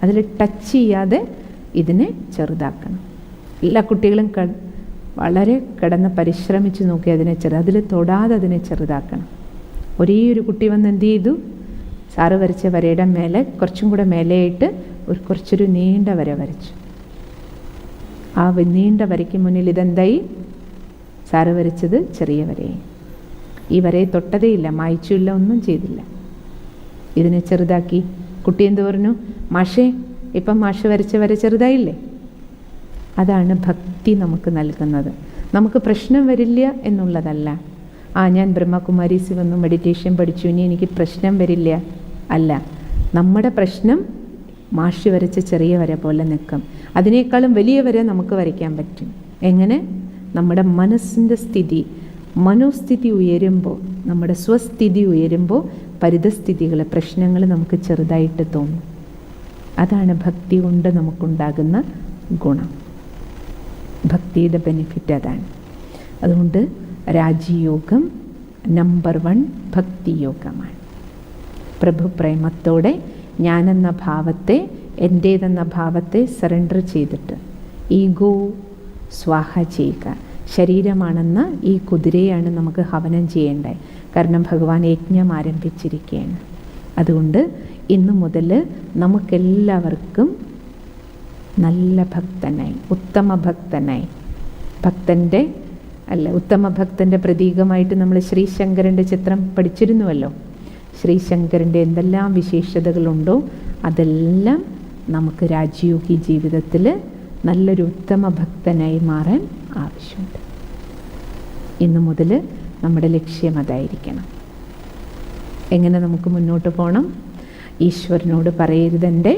അതിൽ ടച്ച് ചെയ്യാതെ ഇതിനെ ചെറുതാക്കണം. എല്ലാ കുട്ടികളും വളരെ കിടന്ന് പരിശ്രമിച്ച് നോക്കി അതിൽ തൊടാതെ അതിനെ ചെറുതാക്കണം. ഒരേ ഒരു കുട്ടി വന്ന് എന്ത് ചെയ്തു? സാറ് വരച്ച വരയുടെ മേലെ കുറച്ചും കൂടെ മേലെയായിട്ട് കുറച്ചൊരു നീണ്ട വര വരച്ചു. ആ നീണ്ട വരയ്ക്ക് മുന്നിൽ ഇതെന്തായി? സാറ് വരച്ചത് ചെറിയ വരയായി. ഈ വരയെ തൊട്ടതേയില്ല, മായ്ച്ചുമില്ല, ഒന്നും ചെയ്തില്ല. ഇതിനെ ചെറുതാക്കി. കുട്ടി എന്ത് പറഞ്ഞു? മാഷേ, ഇപ്പം മാഷ് വരച്ച വര ചെറുതായില്ലേ? അതാണ് ഭക്തി നമുക്ക് നൽകുന്നത്. നമുക്ക് പ്രശ്നം വരില്ല എന്നുള്ളതല്ല. ഞാൻ ബ്രഹ്മകുമാരീസ് വന്നു മെഡിറ്റേഷൻ പഠിച്ചു, ഇനി എനിക്ക് പ്രശ്നം വരില്ല. അല്ല, നമ്മുടെ പ്രശ്നം മാഷി വരച്ച ചെറിയ വര പോലെ നിൽക്കും. അതിനേക്കാളും വലിയ വര നമുക്ക് വരയ്ക്കാൻ പറ്റും. എങ്ങനെ? നമ്മുടെ മനസ്സിൻ്റെ സ്ഥിതി, മനോസ്ഥിതി ഉയരുമ്പോൾ, നമ്മുടെ സ്വസ്ഥിതി ഉയരുമ്പോൾ പരിതസ്ഥിതികൾ, പ്രശ്നങ്ങൾ നമുക്ക് ചെറുതായിട്ട് തോന്നും. അതാണ് ഭക്തി കൊണ്ട് നമുക്കുണ്ടാകുന്ന ഗുണം. ഭക്തിയുടെ ബെനിഫിറ്റ് അതാണ്. അതുകൊണ്ട് രാജയോഗം നമ്പർ 1 ഭക്തിയോഗമാണ്. പ്രഭു പ്രേമത്തോടെ ഞാനെന്ന ഭാവത്തെ, എൻ്റേതെന്ന ഭാവത്തെ സറണ്ടർ ചെയ്തിട്ട് ഈഗോ സ്വാഹ ചെയ്യുക. ശരീരമാണെന്ന ഈ കുതിരയാണ് നമുക്ക് ഹവനം ചെയ്യേണ്ടത്. കാരണം ഭഗവാൻ യജ്ഞം ആരംഭിച്ചിരിക്കുകയാണ്. അതുകൊണ്ട് ഇന്നു മുതൽ നമുക്കെല്ലാവർക്കും നല്ല ഭക്തനായി, ഉത്തമ ഭക്തനായി, ഉത്തമ ഭക്തൻ്റെ പ്രതീകമായിട്ട് നമ്മൾ ശ്രീശങ്കരൻ്റെ ചിത്രം പഠിച്ചിരുന്നുവല്ലോ. ശ്രീശങ്കരൻ്റെ എന്തെല്ലാം വിശേഷതകളുണ്ടോ അതെല്ലാം നമുക്ക് രാജയോഗി ജീവിതത്തിൽ നല്ലൊരു ഉത്തമ ഭക്തനായി മാറാൻ ആവശ്യമുണ്ട്. ഇന്നു മുതൽ നമ്മുടെ ലക്ഷ്യം അതായിരിക്കണം. എങ്ങനെ നമുക്ക് മുന്നോട്ട് പോകണം? ഈശ്വരനോട് പറയരുതെൻ്റെ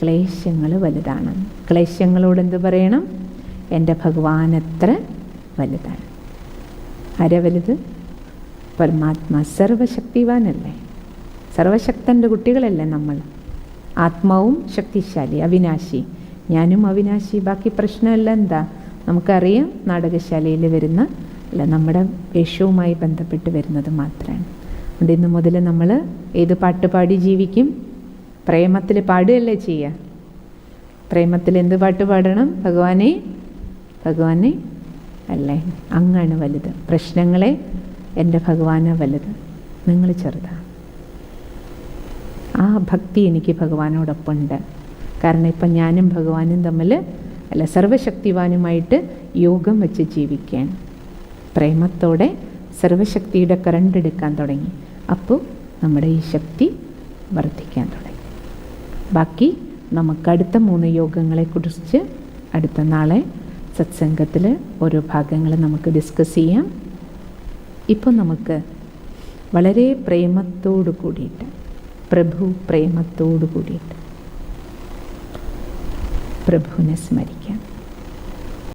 ക്ലേശങ്ങൾ വലുതാണ്. ക്ലേശങ്ങളോട് എന്ത് പറയണം? എൻ്റെ ഭഗവാൻ എത്ര വലുതാണ്. ആരാ വലുത്? പരമാത്മാ സർവശക്തിവാനല്ലേ, സർവശക്തൻ്റെ കുട്ടികളല്ലേ നമ്മൾ. ആത്മാവും ശക്തിശാലി, അവിനാശി. ഞാനും അവിനാശി. ബാക്കി പ്രശ്നമല്ല എന്താ? നമുക്കറിയാം, നാടകശാലയിൽ വരുന്ന അല്ല, നമ്മുടെ വേഷവുമായി ബന്ധപ്പെട്ട് വരുന്നത് മാത്രമാണ്. അതുകൊണ്ട് ഇന്ന് മുതൽ നമ്മൾ ഏത് പാട്ട് പാടി ജീവിക്കും? പ്രേമത്തിൽ പാടുകയല്ലേ ചെയ്യുക. പ്രേമത്തിൽ എന്ത് പാട്ട് പാടണം? ഭഗവാനെ ഭഗവാനെ അല്ലേ, അങ്ങാണ് വലുത്. പ്രശ്നങ്ങളെ എൻ്റെ ഭഗവാനാണ് വലുത്, നിങ്ങൾ ചെറുതാണ്. ആ ഭക്തി എനിക്ക് ഭഗവാനോടൊപ്പം ഉണ്ട്. കാരണം ഇപ്പം ഞാനും ഭഗവാനും തമ്മിൽ സർവശക്തിവാനുമായിട്ട് യോഗം വെച്ച് ജീവിക്കുകയാണ്. പ്രേമത്തോടെ സർവശക്തിയുടെ കറണ്ട് എടുക്കാൻ തുടങ്ങി. അപ്പോൾ നമ്മുടെ ഈ ശക്തി വർദ്ധിക്കാൻ തുടങ്ങി. ബാക്കി നമുക്ക് അടുത്ത 3 യോഗങ്ങളെക്കുറിച്ച് അടുത്ത നാളെ സത്സംഗത്തിൽ ഓരോ ഭാഗങ്ങൾ നമുക്ക് ഡിസ്കസ് ചെയ്യാം. ഇപ്പോൾ നമുക്ക് വളരെ പ്രേമത്തോടു കൂടിയിട്ട്, പ്രഭു പ്രേമത്തോടു കൂടിയിട്ട് പ്രഭുവിനെ സ്മരിക്കാം.